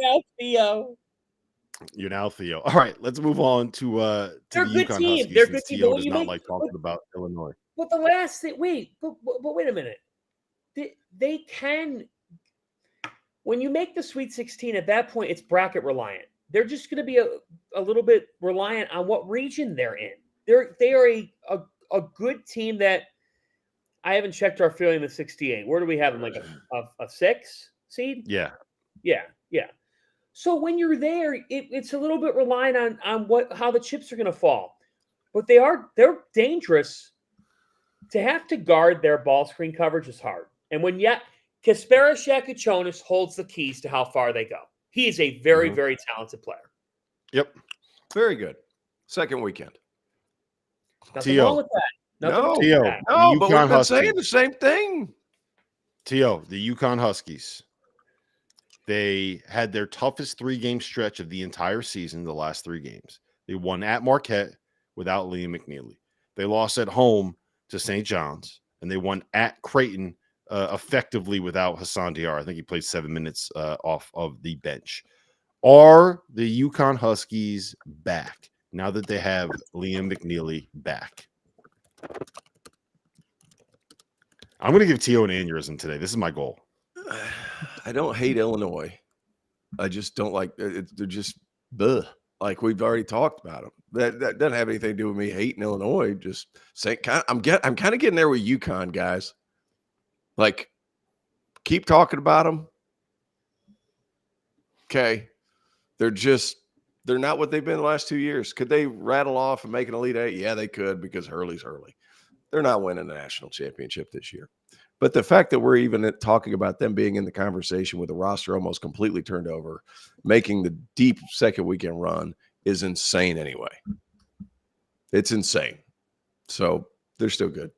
B: now Theo.
A: You're now Theo. All right, let's move on to the UConn Huskies.
B: They're good team.
A: Theo does not like talking about Illinois.
B: But the last thing, wait a minute. They can. When you make the Sweet 16, at that point, it's bracket reliant. They're just going to be a little bit reliant on what region they're in. They are a good team that I haven't checked our feeling the 68. Where do we have them? Like a 6 seed?
A: Yeah.
B: So when you're there, it's a little bit reliant on how the chips are going to fall. But they're dangerous to have to guard their ball screen coverage is hard. And when Kasparas Yakuchonis holds the keys to how far they go. He is a very, very talented player.
A: Yep.
C: Very good. Second weekend.
B: Nothing wrong with that. Nothing wrong with that.
C: No, but we've been saying the same thing.
A: T.O., the UConn Huskies. They had their toughest 3-game stretch of the entire season, the last 3 games. They won at Marquette without Liam McNeely. They lost at home to St. John's, and they won at Creighton effectively without Hassan Diarra. I think he played 7 minutes off of the bench. Are the UConn Huskies back now that they have Liam McNeely back? I'm going to give T.O. an aneurysm today. This is my goal.
C: I don't hate Illinois. I just don't like it. They're just like we've already talked about them. That doesn't have anything to do with me hating Illinois. Just saying, I'm kind of getting there with UConn, guys. Like, keep talking about them. Okay, they're not what they've been the last 2 years. Could they rattle off and make an Elite Eight? Yeah, they could, because Hurley's Hurley. They're not winning the national championship this year. But the fact that we're even talking about them being in the conversation with the roster almost completely turned over, making the deep second weekend run is insane anyway. It's insane. So they're still good.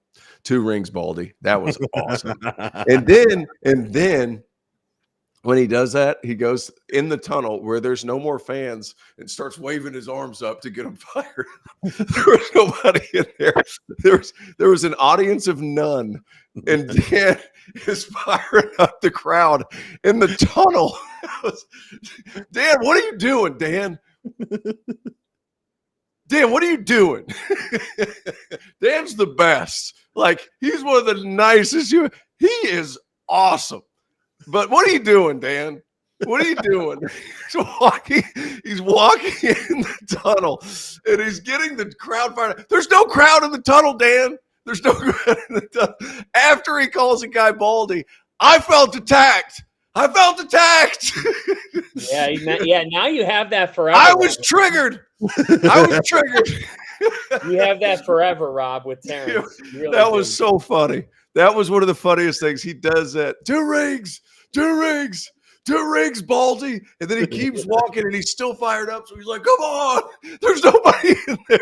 C: 2 rings, Baldy. That was awesome. And then when he does that, he goes in the tunnel where there's no more fans and starts waving his arms up to get them fired. There was nobody in there. There was an audience of none. And Dan is firing up the crowd in the tunnel. Dan, what are you doing, Dan? Dan, what are you doing? Dan's the best. Like, he's one of the nicest. He is awesome. But what are you doing, Dan? What are you doing? He's walking in the tunnel, and he's getting the crowd fired. There's no crowd in the tunnel, Dan. There's no crowd in the tunnel. After he calls a guy Baldy, I felt attacked. I felt attacked.
B: Yeah. Now you have that forever.
C: I was triggered.
B: You have that forever, Rob, with Terrence. Really
C: that was so funny. That was one of the funniest things. He does that. 2 rings, Baldy. And then he keeps walking, and he's still fired up. So he's like, come on. There's nobody in there.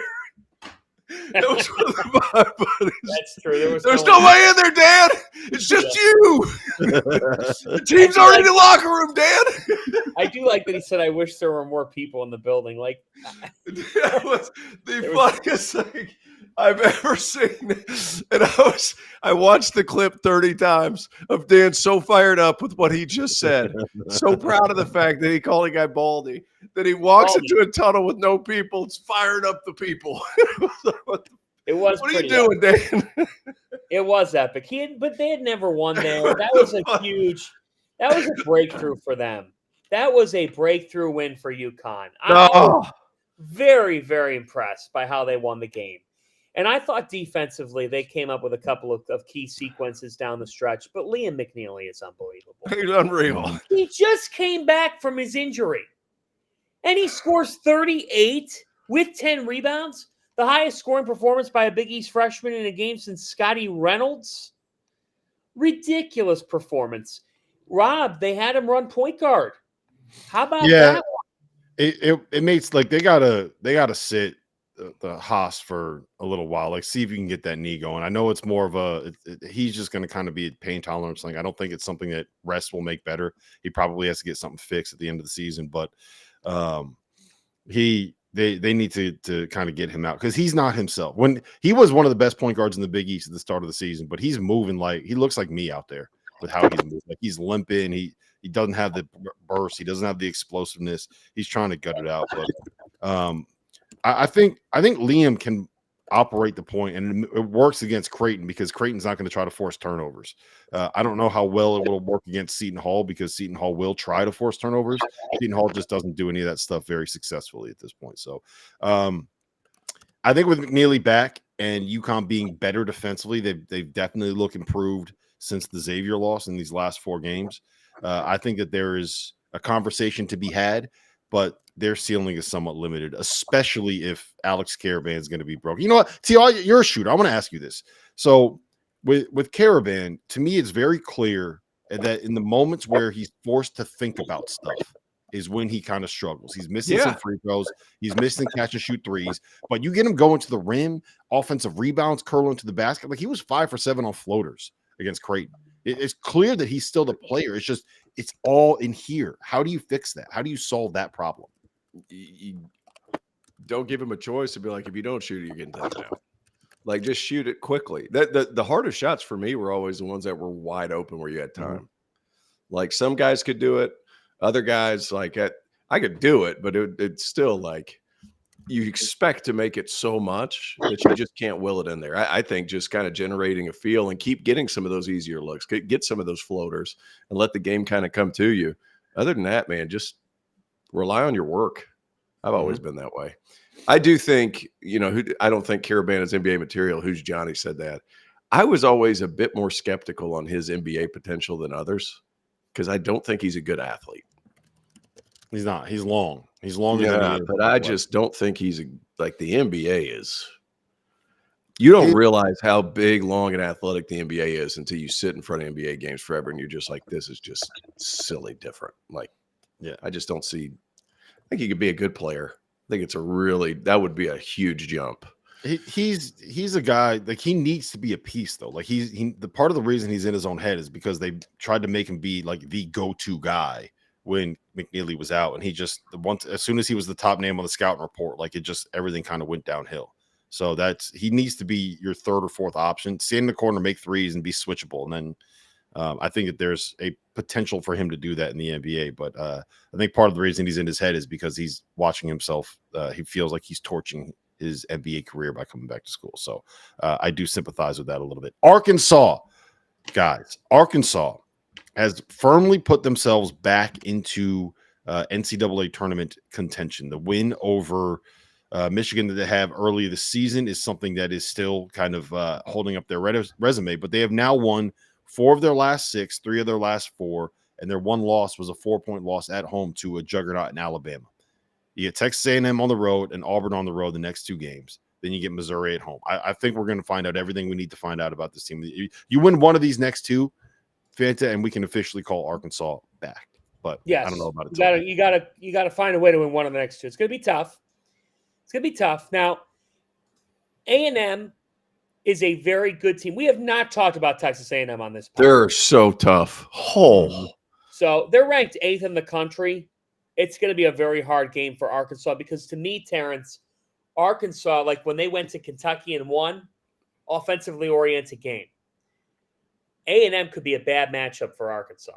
C: That was one of my buddies.
B: That's true.
C: There's nobody in there, Dan. It's just you. The team's already in the locker room, Dan.
B: I do like that he said, I wish there were more people in the building. Like,
C: that was the funniest thing I've ever seen. And I watched the clip 30 times of Dan so fired up with what he just said. So proud of the fact that he called a guy Baldy, that he walks into a tunnel with no people. It's firing up the people.
B: It was.
C: What are you doing, Dan?
B: It was epic. But they had never won there. That was a breakthrough for them. That was a breakthrough win for UConn. I was very, very impressed by how they won the game. And I thought defensively they came up with a couple of key sequences down the stretch. But Liam McNeely is unbelievable.
C: He's unreal.
B: He just came back from his injury. And he scores 38 with 10 rebounds. The highest scoring performance by a Big East freshman in a game since Scotty Reynolds. Ridiculous performance. Rob, they had him run point guard. How about that one?
A: It makes like they gotta sit the Haas for a little while, like see if you can get that knee going. I know it's more of he's just going to kind of be a pain tolerance thing. I don't think it's something that rest will make better. He probably has to get something fixed at the end of the season, but they need to kind of get him out because he's not himself. When he was one of the best point guards in the Big East at the start of the season, but he's moving like he looks like me out there with how he's moving. Like he's limping. He doesn't have the burst. He doesn't have the explosiveness. He's trying to gut it out, but I think Liam can operate the point, and it works against Creighton because Creighton's not going to try to force turnovers. I don't know how well it will work against Seton Hall because Seton Hall will try to force turnovers. Seton Hall just doesn't do any of that stuff very successfully at this point. So I think with McNeely back and UConn being better defensively, they've definitely looked improved since the Xavier loss in these last 4 games. I think that there is a conversation to be had. but their ceiling is somewhat limited, especially if Alex Caravan is going to be broke. You know what? T.R., you're a shooter. I want to ask you this. So with Caravan, to me, it's very clear that in the moments where he's forced to think about stuff is when he kind of struggles. He's missing some free throws. He's missing catch and shoot threes. But you get him going to the rim, offensive rebounds, curling to the basket. Like he was 5 for 7 on floaters against Creighton. It's clear that he's still the player. It's just it's all in here. How do you fix that? How do you solve that problem?
C: You don't give him a choice to be like, if you don't shoot it, you're getting taken out. Like, just shoot it quickly. The hardest shots for me were always the ones that were wide open where you had time. Like, some guys could do it. Other guys, like, I could do it, but it's still like you expect to make it so much that you just can't will it in there. I think just kind of generating a feel and keep getting some of those easier looks, get some of those floaters and let the game kind of come to you. Other than that, man, just rely on your work. I've always been that way. I do think, I don't think Caravan is NBA material. Who's Johnny said that. I was always a bit more skeptical on his NBA potential than others because I don't think he's a good athlete.
A: He's not. He's long. He's longer than he is.
C: But I just don't think he's like the NBA is. You don't realize how big, long, and athletic the NBA is until you sit in front of NBA games forever and you're just like, this is just silly different. Like, I just don't see. I think he could be a good player. I think that would be a huge jump.
A: He's a guy, like, he needs to be a piece though. Like the part of the reason he's in his own head is because they tried to make him be like the go-to guy when McNeely was out, and he just as soon as he was the top name on the scouting report, like everything kind of went downhill. So he needs to be your third or fourth option, stand in the corner, make threes, and be switchable. And then I think that there's a potential for him to do that in the NBA. But I think part of the reason he's in his head is because he's watching himself. He feels like he's torching his NBA career by coming back to school. So I do sympathize with that a little bit. Arkansas has firmly put themselves back into NCAA tournament contention. The win over Michigan that they have early this season is something that is still kind of holding up their resume, but they have now won 4 of their last 6, 3 of their last 4, and their one loss was a 4-point loss at home to a juggernaut in Alabama. You get Texas A&M on the road and Auburn on the road the next 2 games. Then you get Missouri at home. I think we're going to find out everything we need to find out about this team. You win one of these next 2, Fanta, and we can officially call Arkansas back. But yes, I don't know about it.
B: You gotta find a way to win one of the next 2. It's gonna be tough. Now, A&M is a very good team. We have not talked about Texas A&M on this podcast.
C: They're so tough.
B: So they're ranked 8th in the country. It's going to be a very hard game for Arkansas because, to me, Terrence, Arkansas, like when they went to Kentucky and won, offensively oriented game. A&M could be a bad matchup for Arkansas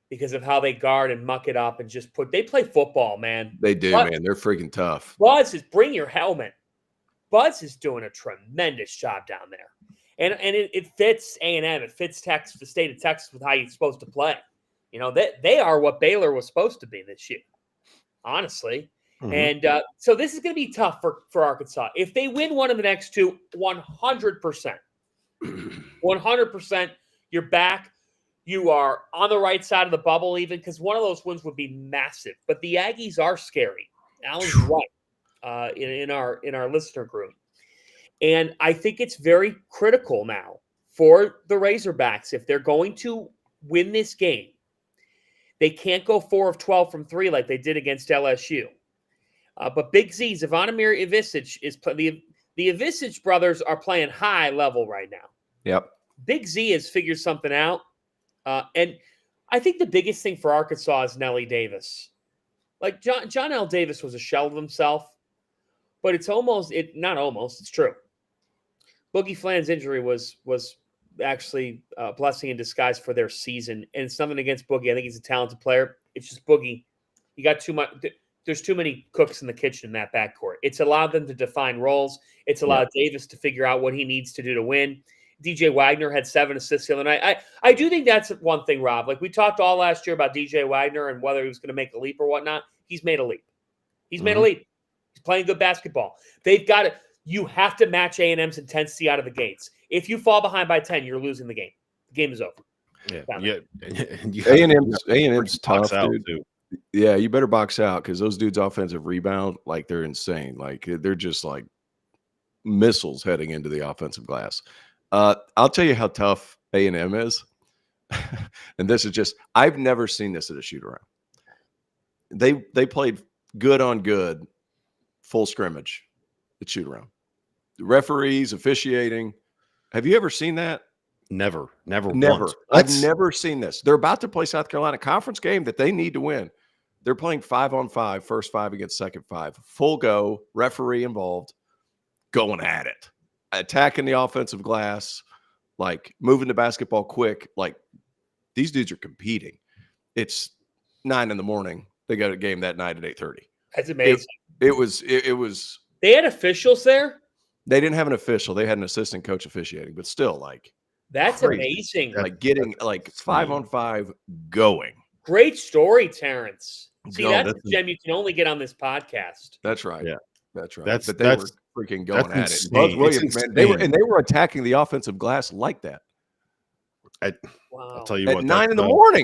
B: because of how they guard and muck it up and just they play football, man.
C: They do, man. They're freaking tough.
B: Buzz is bring your helmet. Buzz is doing a tremendous job down there. And it fits A&M. It fits Texas, the state of Texas, with how you're supposed to play. They are what Baylor was supposed to be this year, honestly. Mm-hmm. And so this is going to be tough for Arkansas. If they win one of the next 2, 100%. 100%, you're back. You are on the right side of the bubble even, because one of those wins would be massive. But the Aggies are scary. Alan's right in our listener group. And I think it's very critical now for the Razorbacks. If they're going to win this game, they can't go 4 of 12 from 3 like they did against LSU. But Big Z, Zvonimir Ivisic, the Ivisic brothers are playing high level right now.
C: Yep.
B: Big Z has figured something out. And I think the biggest thing for Arkansas is Nelly Davis. Like John L. Davis was a shell of himself, but it's true. Boogie Flan's injury was actually a blessing in disguise for their season. And it's nothing against Boogie. I think he's a talented player. It's just Boogie. You got too much. There's too many cooks in the kitchen in that backcourt. It's allowed them to define roles. It's allowed Davis to figure out what he needs to do to win. DJ Wagner had 7 assists the other night. I do think that's one thing, Rob. Like we talked all last year about DJ Wagner and whether he was going to make a leap or whatnot. He's made a leap. He's playing good basketball. They've got to. You have to match A&M's intensity out of the gates. If you fall behind by 10, you're losing the game. The game is over.
C: A&M's tough, dude.
A: Too.
C: Yeah, you better box out because those dudes' offensive rebound, like they're insane. Like they're just like missiles heading into the offensive glass. I'll tell you how tough A&M is. And this is just, I've never seen this at a shoot around. They played good on good, full scrimmage at shoot around. The referees, officiating. Have you ever seen that?
A: Never.
C: Never. I've never seen this. They're about to play South Carolina conference game that they need to win. They're playing 5-on-5, first 5 against second 5. Full go, referee involved, going at it. Attacking the offensive glass, like moving the basketball quick. Like these dudes are competing. It's 9 a.m. They got a game that night at 8:30.
B: That's amazing.
C: It was.
B: They had officials there?
C: They didn't have an official. They had an assistant coach officiating, but still, like,
B: that's crazy. Amazing.
C: Like getting like 5-on-5 going.
B: Great story, Terrence. See, that's a gem you can only get on this podcast.
C: That's right.
A: Yeah,
C: that's right.
A: But
C: they were freaking going at it.
A: Buzz
C: Williams, man, they were attacking the offensive glass like that.
A: I'll tell you
C: at
A: what.
C: 9 a.m.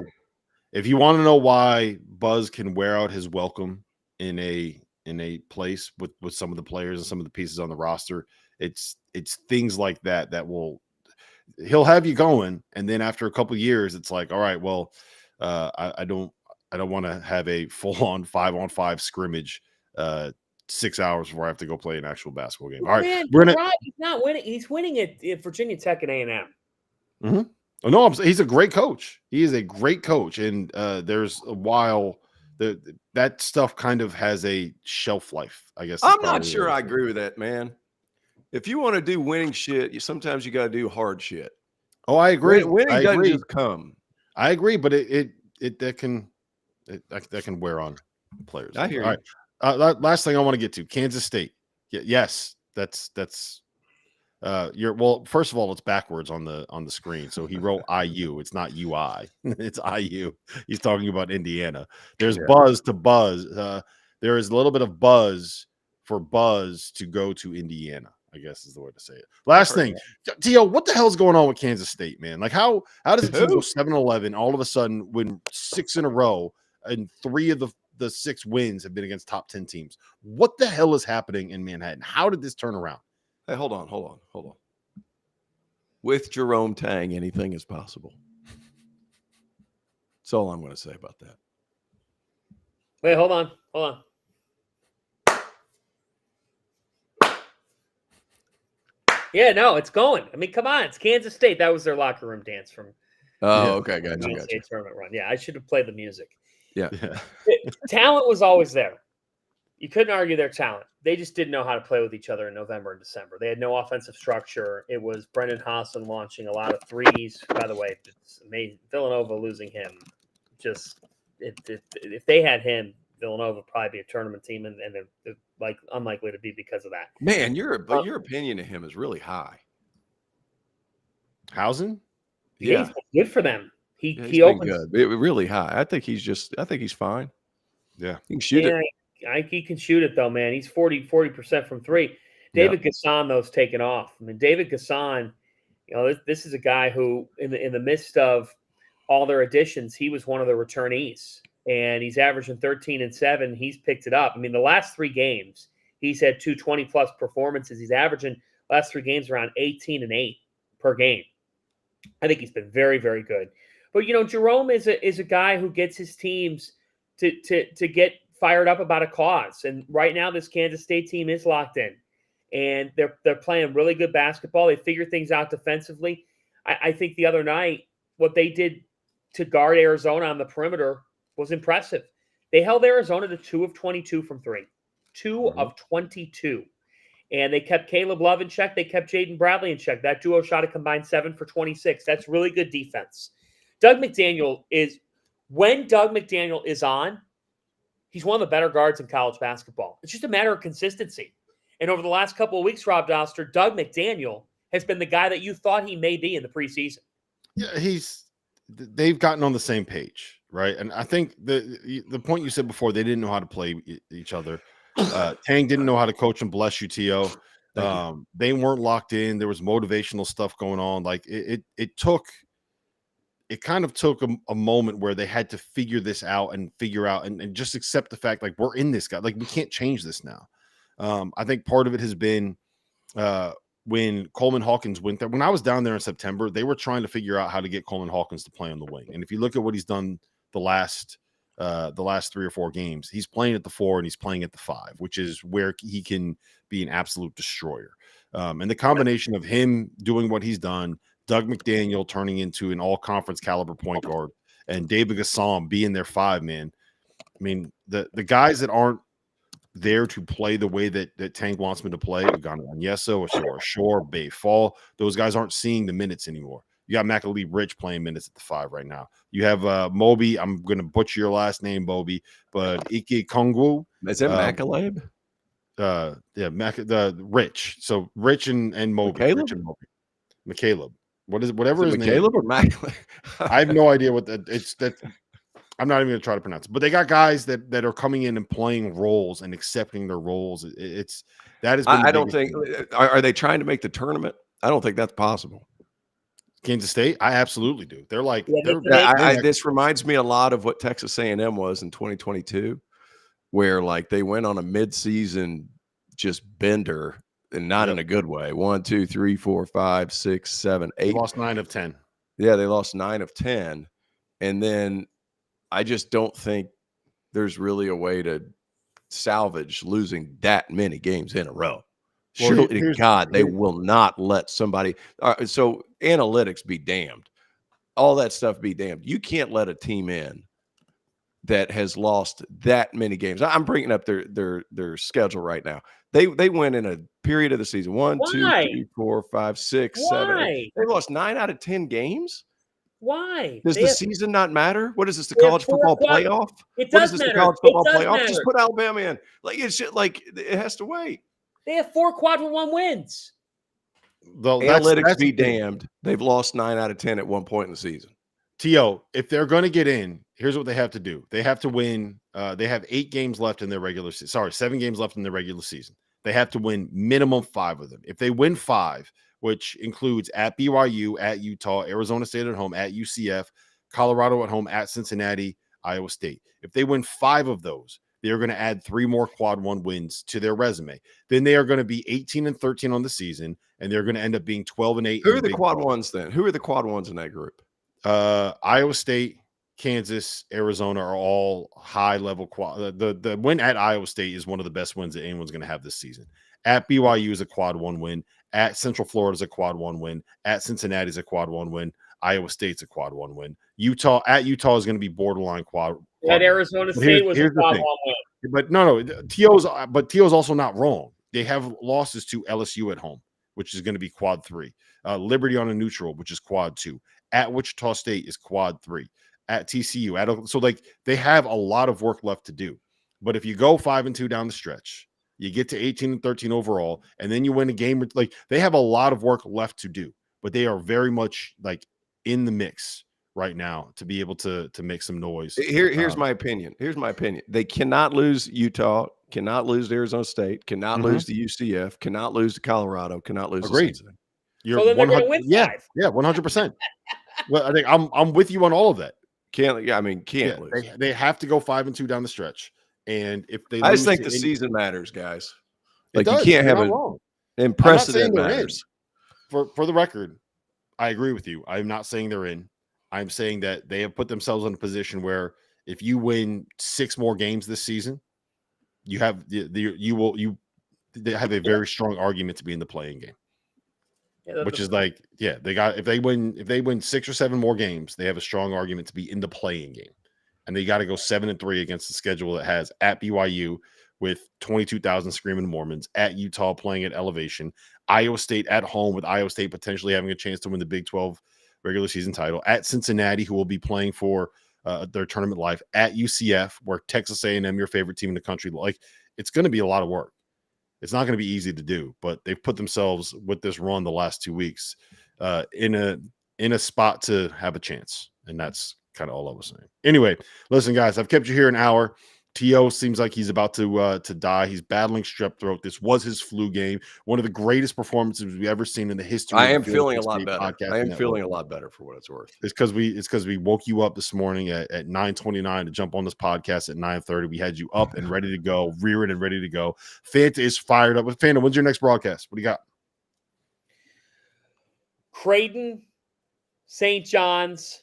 A: If you want to know why Buzz can wear out his welcome in a place with some of the players and some of the pieces on the roster, it's things like that he'll have you going, and then after a couple of years, it's like, all right, well, I don't want to have a full-on 5-on-5 scrimmage 6 hours before I have to go play an actual basketball game. All right,
B: man, he's not winning. He's winning at Virginia Tech and A&M.
A: Mm-hmm. Oh, no, he's a great coach. He is a great coach, and there's a while that stuff kind of has a shelf life, I guess.
C: I'm not sure I agree with that, man. If you want to do winning shit, sometimes you got to do hard shit.
A: Oh, I agree.
C: Winning doesn't just come.
A: I agree, but that can wear on players.
C: I hear
A: you. All right. Last thing I want to get to, Kansas State. Yes, that's first of all, it's backwards on the screen. So he wrote IU. It's not UI. It's IU. He's talking about Indiana. There's buzz to buzz. There is a little bit of buzz for Buzz to go to Indiana, I guess is the way to say it. Last thing, Tio, what the hell's going on with Kansas State, man? Like how does a team go 7-11 all of a sudden win 6 in a row, and 3 of the 6 wins have been against top 10 teams? What the hell is happening in Manhattan? How did this turn around?
C: Hey, hold on. With Jerome Tang, anything is possible. That's all I'm going to say about that.
B: Wait, hold on. Yeah, no, it's going. I mean, come on. It's Kansas State. That was their locker room dance from
C: okay, gotcha.
B: NCAA tournament run. Yeah, I should have played the music.
C: Yeah.
B: Talent was always there. You couldn't argue their talent. They just didn't know how to play with each other in November and December. They had no offensive structure. It was Brendan Hassan launching a lot of threes. By the way, it's amazing. Villanova losing him. Just if they had him, Villanova would probably be a tournament team, and they're like unlikely to be because of that.
C: Man, your opinion of him is really high.
A: Housen?
B: Yeah, he's good for them. He
C: opens good. Really high. I think he's fine.
A: Yeah,
C: he can shoot it.
B: He can shoot it though, man. He's 40% from 3. David Gasson, though, is taken off. I mean, David Gasson, this is a guy who, in the midst of all their additions, he was one of the returnees, and he's averaging 13 and 7. He's picked it up. I mean, the last 3 games, he's had 2 20-plus performances. He's averaging last 3 games around 18 and 8 per game. I think he's been very, very good. But Jerome is a guy who gets his teams to get fired up about a cause. And right now, this Kansas State team is locked in, and they're playing really good basketball. They figure things out defensively. I think the other night, what they did to guard Arizona on the perimeter was impressive. They held Arizona to 2 of 22 from 3, 2 of 22. And they kept Caleb Love in check. They kept Jaden Bradley in check. That duo shot a combined 7 for 26. That's really good defense. When Doug McDaniel is on, he's one of the better guards in college basketball. It's just a matter of consistency. And over the last couple of weeks, Rob Doster, Doug McDaniel has been the guy that you thought he may be in the preseason.
A: Yeah, they've gotten on the same page, right? And I think the point you said before, they didn't know how to play each other. Tang didn't know how to coach them. Bless you, T.O. They weren't locked in. There was motivational stuff going on. Like it took it kind of took a moment where they had to figure this out and and just accept the fact, like, we're in this guy. Like, we can't change this now. I think part of it has been when Coleman Hawkins went there. When I was down there in September, they were trying to figure out how to get Coleman Hawkins to play on the wing. And if you look at what he's done the last 3 or 4 games, he's playing at the 4 and he's playing at the 5, which is where he can be an absolute destroyer. And the combination of him doing what he's done, Doug McDaniel turning into an all-conference caliber point guard, and David Gassam being their 5 man. I mean, the guys that aren't there to play the way that Tank wants them to play, Uganda Onyeso, Shore, Bay Fall, those guys aren't seeing the minutes anymore. You got McAlee Rich playing minutes at the 5 right now. You have Moby. I'm going to butcher your last name, Moby, but Ike Kongwu.
C: Is that Macaleb?
A: The Rich. So Rich and Moby.
C: McCaleb?
A: Rich and Moby. McCaleb. Whatever
C: is
A: his name.
C: McCaleb or Macaleb?
A: I have no idea what that. I'm not even going to try to pronounce it. But they got guys that are coming in and playing roles and accepting their roles. That is.
C: I don't think. Are they trying to make the tournament? I don't think that's possible.
A: Kansas State, I absolutely do. They're like,
C: this reminds me a lot of what Texas A&M was in 2022, where like they went on a midseason just bender, and not in a good way. 1, 2, 3, 4, 5, 6, 7, 8.
A: They lost 9 of 10.
C: Yeah, they lost 9 of 10, and then I just don't think there's really a way to salvage losing that many games in a row. Surely to God, they will not let somebody. So analytics be damned. All that stuff be damned. You can't let a team in that has lost that many games. I'm bringing up their schedule right now. They went in a period of the season 1, 2, 3, 4, 5, 6, 7, 8. They lost 9 out of 10 games.
B: Why?
C: Does the season not matter? What is this, the college football playoff?
B: It does matter.
C: The college football playoff? Just put Alabama in. Like, it's just like it has to wait.
B: They have 4 quadrant 1 wins.
C: Analytics be damned. They've lost 9 out of 10 at one point in the season.
A: T.O., if they're going to get in, here's what they have to do. They have to win. They have 8 games left in their regular season. Sorry, 7 games left in their regular season. They have to win minimum 5 of them. If they win 5, which includes at BYU, at Utah, Arizona State at home, at UCF, Colorado at home, at Cincinnati, Iowa State. If they win 5 of those, they are going to add 3 more quad 1 wins to their resume. Then they are going to be 18-13 on the season, and they're going to end up being 12-8.
C: Who are the quad 1s then? Who are the quad 1s in that group?
A: Iowa State, Kansas, Arizona are all high-level quad. The win at Iowa State is one of the best wins that anyone's going to have this season. At BYU is a quad 1 win. At Central Florida is a quad 1 win. At Cincinnati is a quad 1 win. Iowa State's a quad 1 win. Utah is going to be borderline quad.
B: At Arizona State was a quad 1 win.
A: But no, T.O.'s also not wrong. They have losses to LSU at home, which is going to be quad 3. Liberty on a neutral, which is quad 2. At Wichita State is quad 3. At TCU, so like they have a lot of work left to do. But if you go 5-2 down the stretch, you get to 18-13 overall, and then you win a game. Like, they have a lot of work left to do, but they are very much like in the mix right now to be able to make some noise.
C: Here's my opinion. They cannot lose Utah, cannot lose to Arizona State, cannot lose to UCF, cannot lose to Colorado, cannot lose to Cincinnati.
A: You're 100%. Yeah, 100%. Well, I think I'm with you on all of that.
C: Can't lose.
A: They have to go 5-2 down the stretch. And if they
C: I just think the season matters, guys. Like,
A: you
C: can't have an precedent matters.
A: For the record, I agree with you. I'm not saying they're in. I'm saying that they have put themselves in a position where if you win 6 more games this season, you have they have a very strong argument to be in the playing game. Which is like, if they win 6 or 7 more games, they have a strong argument to be in the playing game. And they got to go 7-3 against the schedule that has at BYU with 22,000 screaming Mormons, at Utah playing at elevation, Iowa State at home with Iowa State potentially having a chance to win the Big 12 regular season title, at Cincinnati, who will be playing for their tournament life, at UCF, where Texas A&M, your favorite team in the country, like, it's going to be a lot of work. It's not going to be easy to do, but they've put themselves with this run the last 2 weeks in a spot to have a chance. And that's kind of all I was saying. Anyway, listen, guys, I've kept you here an hour. T.O. seems like he's about to die. He's battling strep throat. This was his flu game. One of the greatest performances we've ever seen in the history.
C: I
A: of
C: am
A: the
C: feeling a lot better. I am
A: network.
C: feeling a lot better for what it's worth.
A: It's because we woke you up this morning at 9:29 to jump on this podcast at 9:30. We had you up and ready to go, rearing and ready to go. Fanta is fired up. Fanta, when's your next broadcast? What do you got?
B: Creighton, St. John's,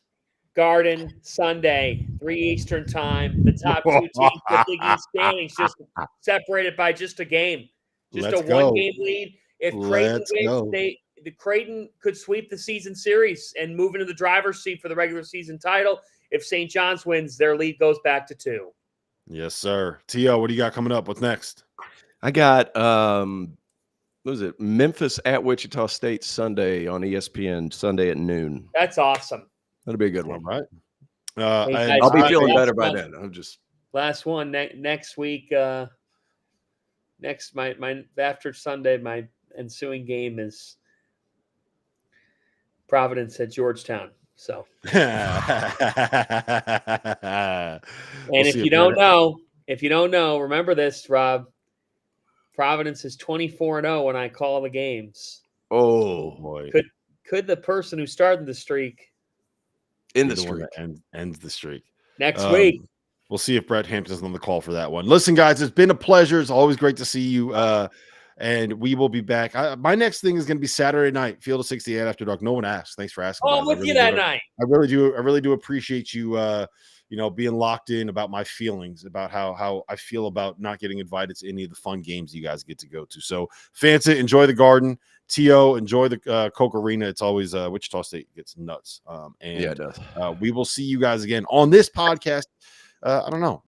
B: Garden, Sunday, 3 Eastern time. The top two teams in the Big East standings just separated by just a game. Just
A: Let's
B: a
A: go.
B: one-game lead. If Creighton wins, the Creighton could sweep the season series and move into the driver's seat for the regular season title. If St. John's wins, their lead goes back to 2.
A: Yes, sir. T.O., what do you got coming up? What's next?
C: I got what was it? Memphis at Wichita State Sunday on ESPN Sunday at noon.
B: That's awesome.
C: That'll be a good one,
A: right?
C: I'll be feeling better by then. I'm just
B: last one next week. Next, my after Sunday, my ensuing game is Providence at Georgetown. So, and if you don't know, remember this, Rob. Providence is 24-0 when I call the games.
C: Oh boy!
B: Could the person who started the streak
C: ends
A: the streak
B: next week?
A: We'll see if Brett Hampton's on the call for that one. Listen, guys, it's been a pleasure. It's always great to see you. And we will be back. My next thing is going to be Saturday night, Field of 68 after dark. No one asked. Thanks for asking.
B: Oh, I'm with you that night.
A: I really do appreciate you. Being locked in about my feelings about how I feel about not getting invited to any of the fun games you guys get to go to. So, Fanta, enjoy the Garden. T.O., enjoy the Coke Arena. It's always Wichita State gets nuts.
C: Yeah, it does.
A: We will see you guys again on this podcast. I don't know.